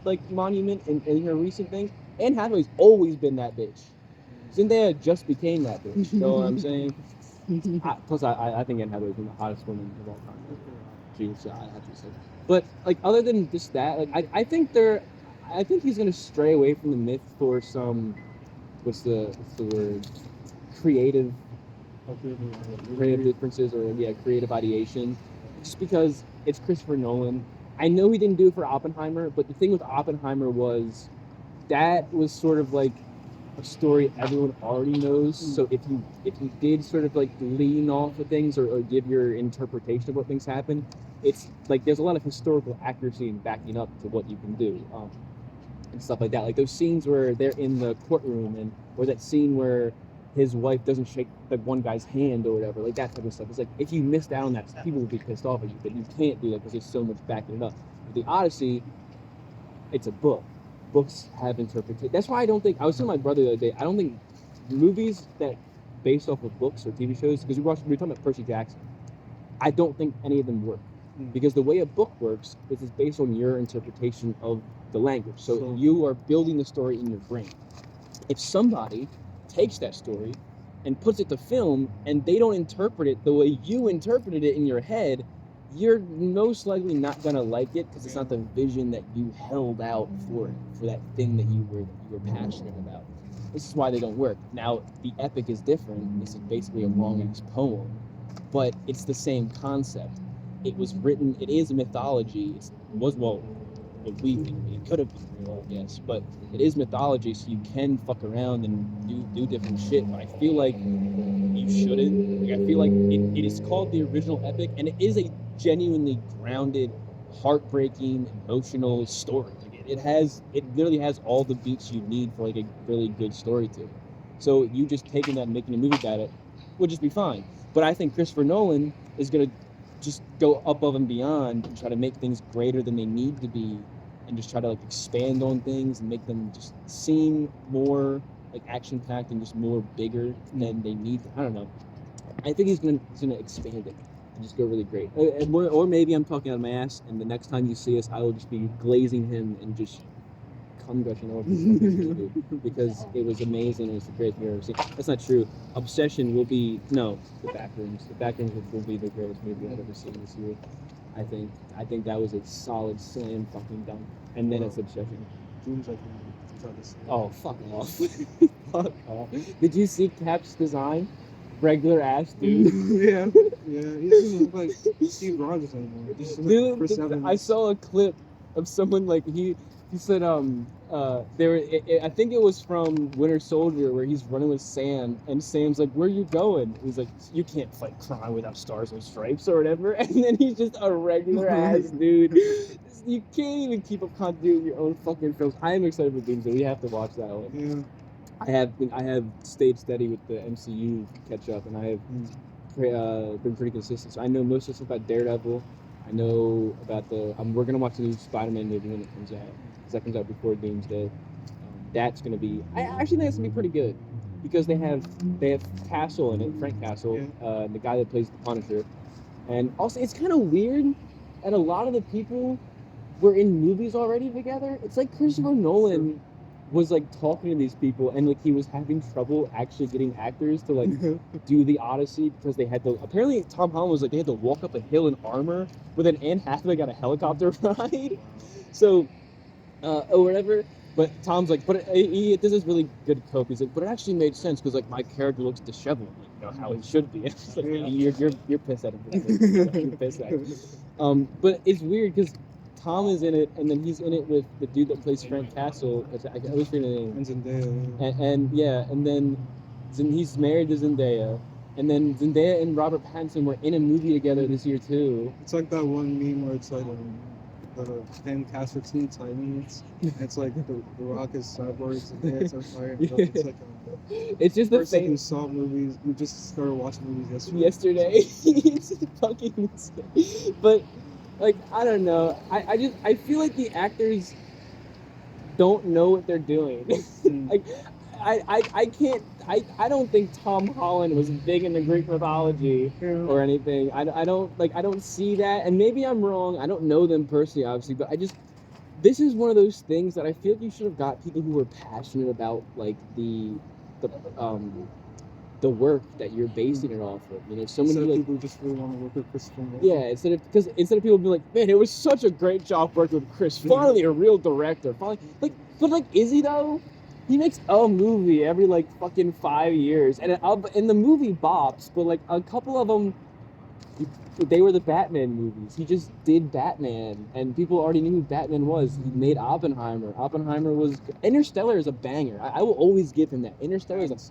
like monument in her recent thing. Anne Hathaway's always been that bitch. Zendaya just became that bitch. You know what I'm saying? Plus, I think Anne Hathaway's been the hottest woman of all time. Jeez, I have to say. But like, other than just that, like, I think he's gonna stray away from the myth for some. What's the word? Creative differences or creative ideation. Just because it's Christopher Nolan. I know he didn't do it for Oppenheimer, but the thing with Oppenheimer was that was sort of like a story everyone already knows. So if you did sort of like lean off of things or give your interpretation of what things happen, it's like there's a lot of historical accuracy in backing up to what you can do and stuff like that. Like those scenes where they're in the courtroom or that scene where his wife doesn't shake like one guy's hand or whatever, like that type of stuff. It's like if you missed out on that, people would be pissed off at you, but you can't do that because there's so much backing it up. With the Odyssey, it's a book. Books have interpretation. That's why I don't think, I was telling my brother the other day, I don't think movies that based off of books or TV shows, because we were talking about Percy Jackson, I don't think any of them work. Because the way a book works is it's based on your interpretation of the language. So you are building the story in your brain. If somebody takes that story and puts it to film and they don't interpret it the way you interpreted it in your head, you're most likely not gonna like it because it's not the vision that you held out for that thing that you were passionate about. This is why they don't work. Now the epic is different. This is basically a long-ass poem, but it's the same concept. It was written. It is a mythology. what we think. It could have been real, I guess, but it is mythology, so you can fuck around and do different shit. But I feel like you shouldn't. Like, I feel like it is called the original epic, and it is a genuinely grounded, heartbreaking, emotional story. Like, it literally has all the beats you need for like a really good story to it. So you just taking that and making a movie about it would just be fine. But I think Christopher Nolan is gonna just go above and beyond and try to make things greater than they need to be, and just try to like expand on things and make them just seem more like action packed and just more bigger than they need to. I don't know. I think he's gonna expand it and just go really great. Or maybe I'm talking out of my ass, and the next time you see us, I will just be glazing him and just cum gushing over him because it was amazing. It was the greatest movie I've ever seen. That's not true. Obsession will be the Backrooms. The Backrooms will be the greatest movie I've ever seen this year. I think that was a solid slam fucking dunk. And then it's Obsession. Dreams like this. Oh, fuck off. Fuck off. Did you see Cap's design? Regular ass dude. Yeah. He doesn't look like Steve Rogers anymore. He just looks like Chris Evans. I saw a clip of someone like he said I think it was from Winter Soldier where he's running with Sam and Sam's like, "Where are you going?" He's like, "You can't fight crime without stars and stripes or whatever." And then he's just a regular ass dude. You can't even keep up continuity in your own fucking films. I am excited for Doomsday. We have to watch that one. Yeah. I have stayed steady with the MCU catch up, and I have been pretty consistent. So I know most of the stuff about Daredevil. I know about we're gonna watch the new Spider-Man movie when it comes out, because that comes out before Doomsday. That's gonna be. I actually think it's gonna be pretty good, because they have Castle in it, Frank Castle, the guy that plays the Punisher, and also it's kind of weird, and a lot of the people were in movies already together. It's like Christopher Nolan was like talking to these people, and like he was having trouble actually getting actors to like do the Odyssey, because they had to. Apparently, Tom Holland was like they had to walk up a hill in armor, but then Anne Hathaway got a helicopter ride. So, or whatever. But Tom's like, this is really good cope. He's like, but it actually made sense because like my character looks disheveled, like, you know how it should be. It's like, you're pissed at him. You're pissed at him. But it's weird because Tom is in it, and then he's in it with the dude that plays Frank Castle. I always forget the name. And Zendaya. And then he's married to Zendaya. And then Zendaya and Robert Pattinson were in a movie together this year too. It's like that one meme where it's like the Ken Castle Titans. It's like the Rock is cyborg, Zendaya is on fire. It's like it's just the person who saw movies. We just started watching movies yesterday. It's fucking insane. But like, I don't know. I feel like the actors don't know what they're doing. Like, I don't think Tom Holland was big into Greek mythology or anything. I don't see that, and maybe I'm wrong. I don't know them personally, obviously, but this is one of those things that I feel like you should have got people who were passionate about like the work that you're basing it off of. You know, so many like, people just really want to work with Christopher Nolan. Yeah, instead of people being like, man, it was such a great job working with Chris. Finally, a real director. Finally, but is he though? He makes a movie every like fucking 5 years, and the movie bops. But like a couple of them, they were the Batman movies. He just did Batman, and people already knew who Batman was. He made Oppenheimer. Interstellar is a banger. I will always give him that. Interstellar is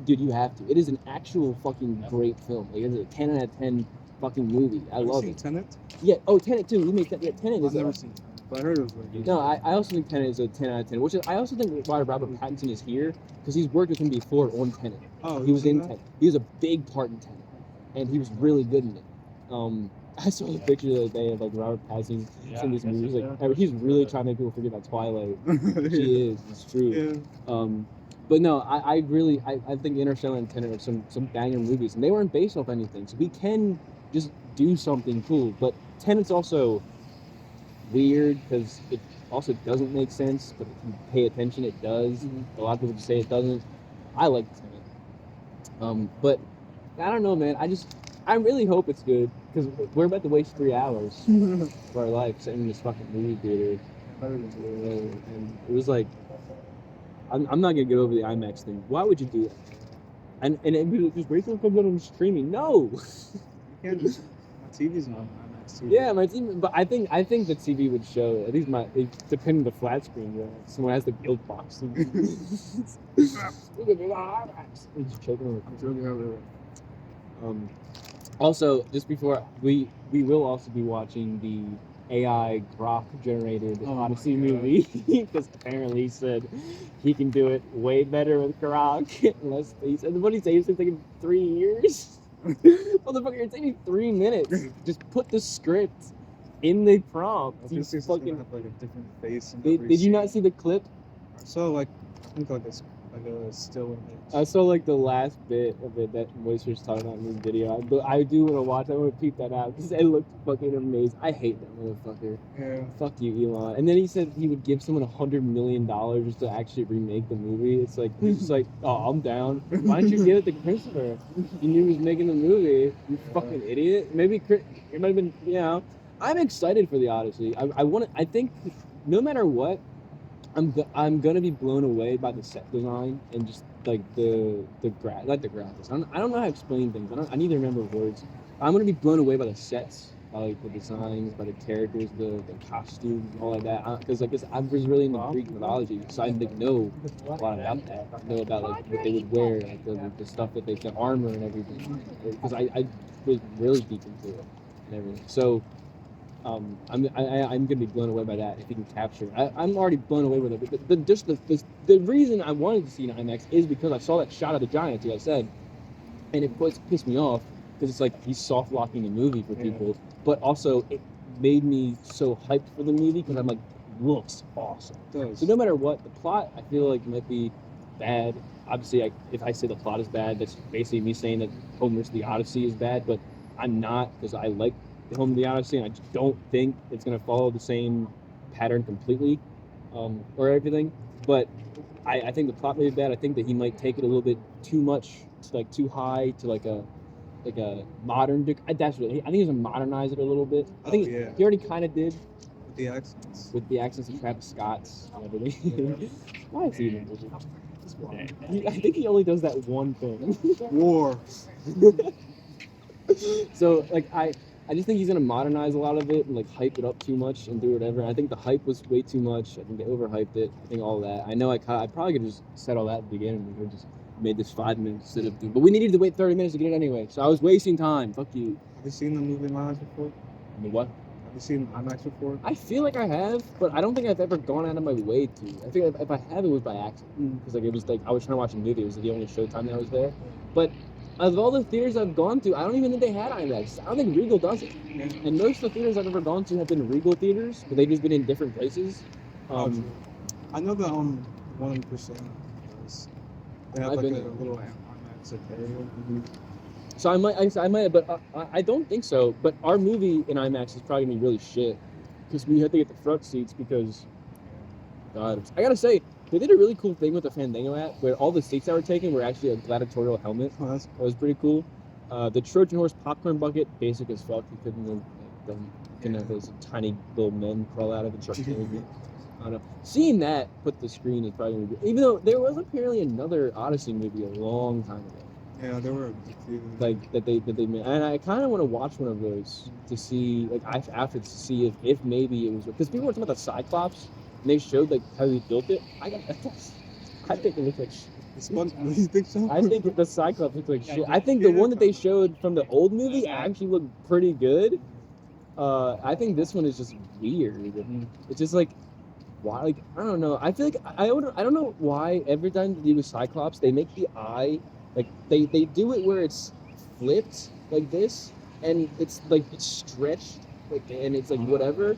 dude, you have to. It is an actual fucking great film. Like, it's a 10 out of 10 fucking movie. I love it. Tenet? Yeah. Oh, Tenet too. We made that. Yeah, Tenet is. I've never seen Tenet, but I heard it was really good. No, I also think Tenet is a 10 out of 10. Which is, I also think why Robert Pattinson is here, because he's worked with him before on Tenet. Oh, he was in Tenet. He was a big part in Tenet, and he was really good in it. I saw a picture the other day of like Robert Pattinson in this movie. He's really trying to make people forget about Twilight. He is. It's true. Yeah. But no, I think Interstellar and Tenet are some banger movies, and they weren't based off anything, so we can just do something cool. But Tenet's also weird because it also doesn't make sense, but if you pay attention, it does. Mm-hmm. A lot of people just say it doesn't. I like Tenet. But I don't know, man. I really hope it's good, because we're about to waste 3 hours of our life sitting in this fucking movie theater. And it was like, I'm not gonna get over the IMAX thing. Why would you do that? And just wait till it comes out on streaming. No. You can't just. My TV's on IMAX. TV. Yeah, my TV, but I think the TV would show at least depending on the flat screen. Yeah, someone has the guild box. He's choking on the Also, just before we will also be watching the AI Grok generated Odyssey movie because apparently he said he can do it way better with Grok. Unless he said what he say? It's taking 3 years. Motherfucker, it's taking 3 minutes. Just put the script in the prompt. I think it's gonna have like a different face. Did you not see the clip? I saw like I think like a still image. I saw like the last bit of it that Moisture's talking about in this video. But I do want to watch. I want to peep that out because it looked fucking amazing. I hate that motherfucker. Yeah. Fuck you, Elon. And then he said he would give someone $100 million just to actually remake the movie. It's like he's just like, oh, I'm down. Why don't you give it to Christopher? You knew he was making the movie. You fucking idiot. Maybe it might have been. You know, I'm excited for the Odyssey. I think no matter what. I'm gonna be blown away by the set design and just like the graphics. I don't know how to explain things. I need to remember words. I'm gonna be blown away by the sets, by like the designs, by the characters, the costumes, all of that. Because I was really into Greek mythology, so I didn't know a lot about that. I know about like what they would wear, like the stuff that the armor and everything. Because I was really deep into it and everything. So. I'm gonna be blown away by that if he can capture it. I'm already blown away with it, but just the reason I wanted to see an IMAX is because I saw that shot of the Giants, like I said, and it pissed me off because it's like he's soft locking the movie for people, but also it made me so hyped for the movie because I'm like, looks awesome. So no matter what, the plot I feel like might be bad. Obviously, if I say the plot is bad, that's basically me saying that Homer's The Odyssey is bad, but I'm not because I like the Home of the Odyssey, and I just don't think it's going to follow the same pattern completely, or everything. But I think the plot may be bad. I think that he might take it a little bit too much, like too high to like a modern. That's what I think he's gonna modernize it a little bit. I think he already kind of did With the accents of Travis Scott's and everything. Why is he even? I think he only does that one thing. War. So like I just think he's gonna modernize a lot of it and like hype it up too much and do whatever. I think the hype was way too much. I think they overhyped it. I think all that. I know I probably could have just said all that at the beginning. We could have just made this 5 minutes instead of but we needed to wait 30 minutes to get it anyway. So I was wasting time. Fuck you. Have you seen the movie IMAX before? The what? Have you seen IMAX before? I feel like I have, but I don't think I've ever gone out of my way to. I think if I have, it was by accident. Because like it was like I was trying to watch a movie. It was the only showtime that was there. But of all the theaters I've gone to, I don't even think they had IMAX. I don't think Regal does it. And most of the theaters I've ever gone to have been Regal theaters, but they've just been in different places. I know the 1%. They have like a little IMAX area. So I might, but I don't think so. But our movie in IMAX is probably gonna be really shit because we had to get the front seats because, God, I gotta say. They did a really cool thing with the Fandango app where all the seats that were taken were actually a gladiatorial helmet. Oh, that was pretty cool. The Trojan Horse popcorn bucket, basic as fuck. You couldn't have those tiny little men crawl out of it. I don't know. Seeing that put the screen is probably going to be... Even though there was apparently another Odyssey movie a long time ago. Yeah, there were a few. Like, that they made. And I kind of want to watch one of those to see, like, after to see if maybe it was... Because people were talking about the Cyclops. And they showed like how they built it. I think it looks like shit. You think so? I think the Cyclops looks like shit. I think the one that they showed from the old movie actually looked pretty good. I think this one is just weird. It's just like, why? Like, I don't know. I feel like I don't know why every time they do a Cyclops, they make the eye like they do it where it's flipped like this, and it's like it's stretched, like, and it's like whatever.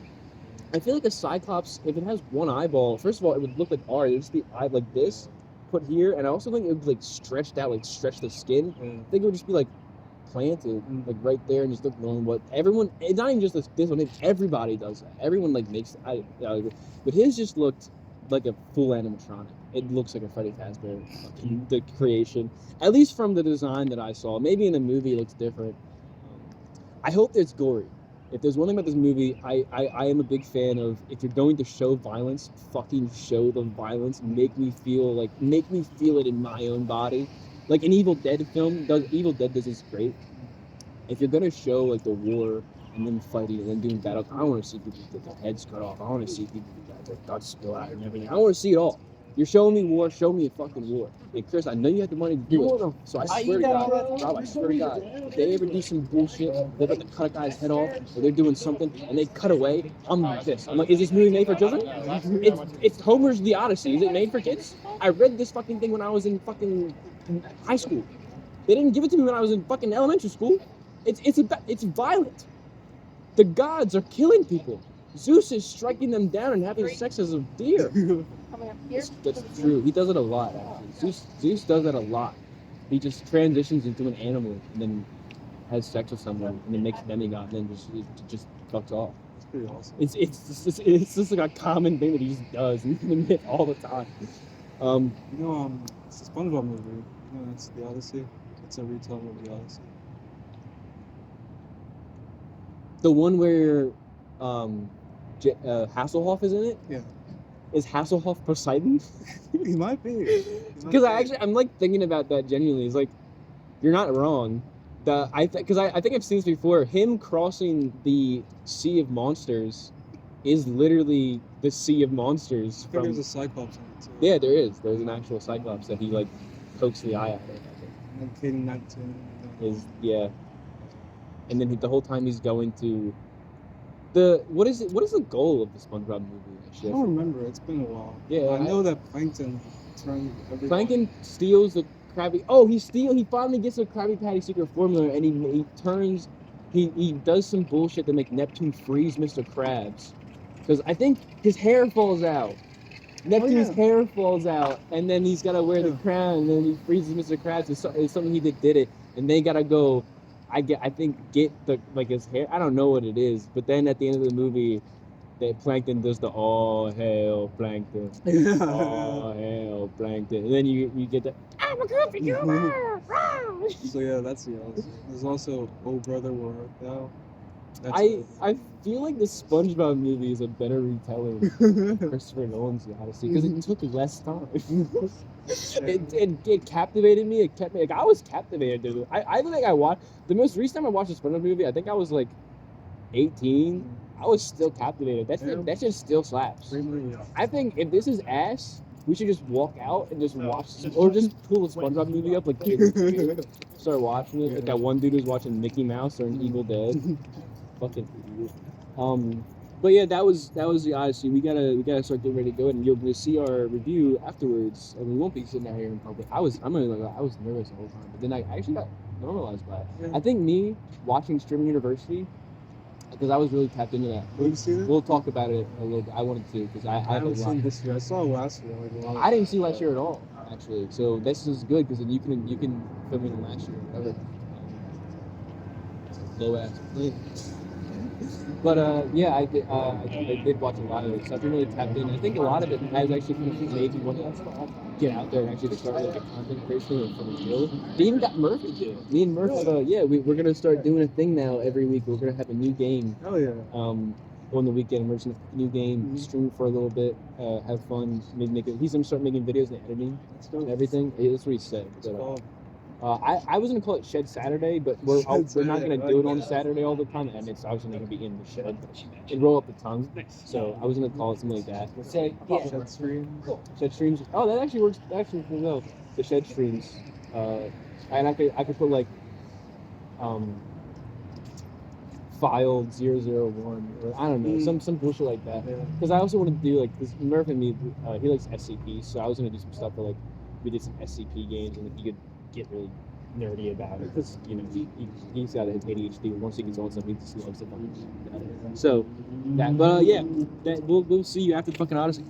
I feel like a Cyclops, if it has one eyeball, first of all, it would look like ours. It would just be eye like this, put here, and I also think it would be like stretched out, like stretch the skin. I think it would just be like planted, like right there, and just look normal. But everyone, it's not even just this one. Everybody does that. Everyone like makes. But his just looked like a full animatronic. It looks like a Freddy Fazbear, the creation. At least from the design that I saw. Maybe in the movie it looks different. I hope it's gory. If there's one thing about this movie, I am a big fan of, if you're going to show violence, fucking show the violence. Make me feel it in my own body. Like an Evil Dead film, Evil Dead does this great. If you're gonna show like the war and then fighting and then doing battles. I want to see people get their heads cut off. I want to see people get their guts spill out and everything. I want to see it all. You're showing me war, show me a fucking war. Hey, Chris, I know you have the money to do it. So I swear to God, Rob, I swear to God, if they ever do some bullshit, they're about to cut a guy's head off, or they're doing something, and they cut away, I'm like this. I'm like, is this movie made for children? It's Homer's The Odyssey. Is it made for kids? I read this fucking thing when I was in fucking high school. They didn't give it to me when I was in fucking elementary school. It's violent. The gods are killing people. Zeus is striking them down and having sex as a deer. That's true. He does it a lot, actually. Zeus does that a lot. He just transitions into an animal and then has sex with someone and then makes a demigod and then just fucks off. It's pretty awesome. It's just like a common thing that he just does in the myth all the time. It's a SpongeBob movie. You know, it's The Odyssey. It's a retelling of The Odyssey. The one where Hasselhoff is in it? Yeah. Is Hasselhoff Poseidon? He might be. Because I'm like thinking about that genuinely. It's like, you're not wrong. Because I think I've seen this before. Him crossing the Sea of Monsters is literally the Sea of Monsters. I think there's a Cyclops in it too. Yeah, there is. There's an actual Cyclops that he like pokes the eye out of. And Katie 19. Yeah. And then the whole time he's going to what is the goal of the SpongeBob movie? I don't remember. It's been a while. Yeah, I know that Plankton turned everyone. Plankton steals the Krabby. Oh, he finally gets the Krabby Patty secret formula, and he turns. He does some bullshit to make Neptune freeze Mr. Krabs, because I think his hair falls out. Neptune's hair falls out, and then he's gotta wear the crown, and then he freezes Mr. Krabs. It's something he did it, and they gotta go. I think get the his hair. I don't know what it is, but then at the end of the movie, that Plankton does the all hail Plankton, all hail Plankton, and then you get the I'm a goofy humor. So yeah, that's The Odyssey. There's also Oh Brother Where Art Thou. I feel like the SpongeBob movie is a better retelling of Christopher Nolan's The Odyssey because it took less time. It captivated me. It kept me like I was captivated. Dude. I think I watched the most recent time I watched a SpongeBob movie. I think I was like 18. I was still captivated. That shit still slaps. I think if this is ass, we should just walk out and just watch, or just pull a SpongeBob movie up like kids. Start watching it. Like that one dude who's watching Mickey Mouse or an Evil Dead. Fucking idiot. But yeah, that was The Odyssey. We gotta start getting ready to go, and you'll see our review afterwards. And we won't be sitting out here in public. I was nervous the whole time, but then I actually got normalized by it. Yeah. I think me watching Streaming University, because I was really tapped into that. Have you seen it? We'll talk about it a little bit. I wanted to because I haven't seen this year. I saw it last year. I didn't see last year at all, actually. So this is good because then you can film it in last year, whatever. Low ass. But yeah, I did watch a lot of it, so I've been really tapped in. I think a lot of it has actually kind of made me want to get out there and actually start like a content creation from the field. They even got Murph to do it. Me and Murph, we're gonna start doing a thing now every week. We're gonna have a new game. Oh yeah. On the weekend, we're just gonna new game, stream for a little bit, have fun, he's gonna start making videos and editing and everything. Yeah, that's what he said. I was gonna call it Shed Saturday, but we're not gonna do it on Saturday all the time, and it's obviously not gonna be in the shed and roll up the tongue. So I was gonna call it something like that. So yeah, Shed streams. Shed streams. Oh, that actually works. Actually, no, the Shed streams. And I could put like filed 001 or I don't know some bullshit like that. Because I also want to do like this. Murph and me, he likes SCP, so I was gonna do some stuff where like we did some SCP games and like, you could get really nerdy about it because you know he's got his ADHD. Once he gets on something, he just loves it. So that, but yeah, we'll see you after the fucking Odyssey.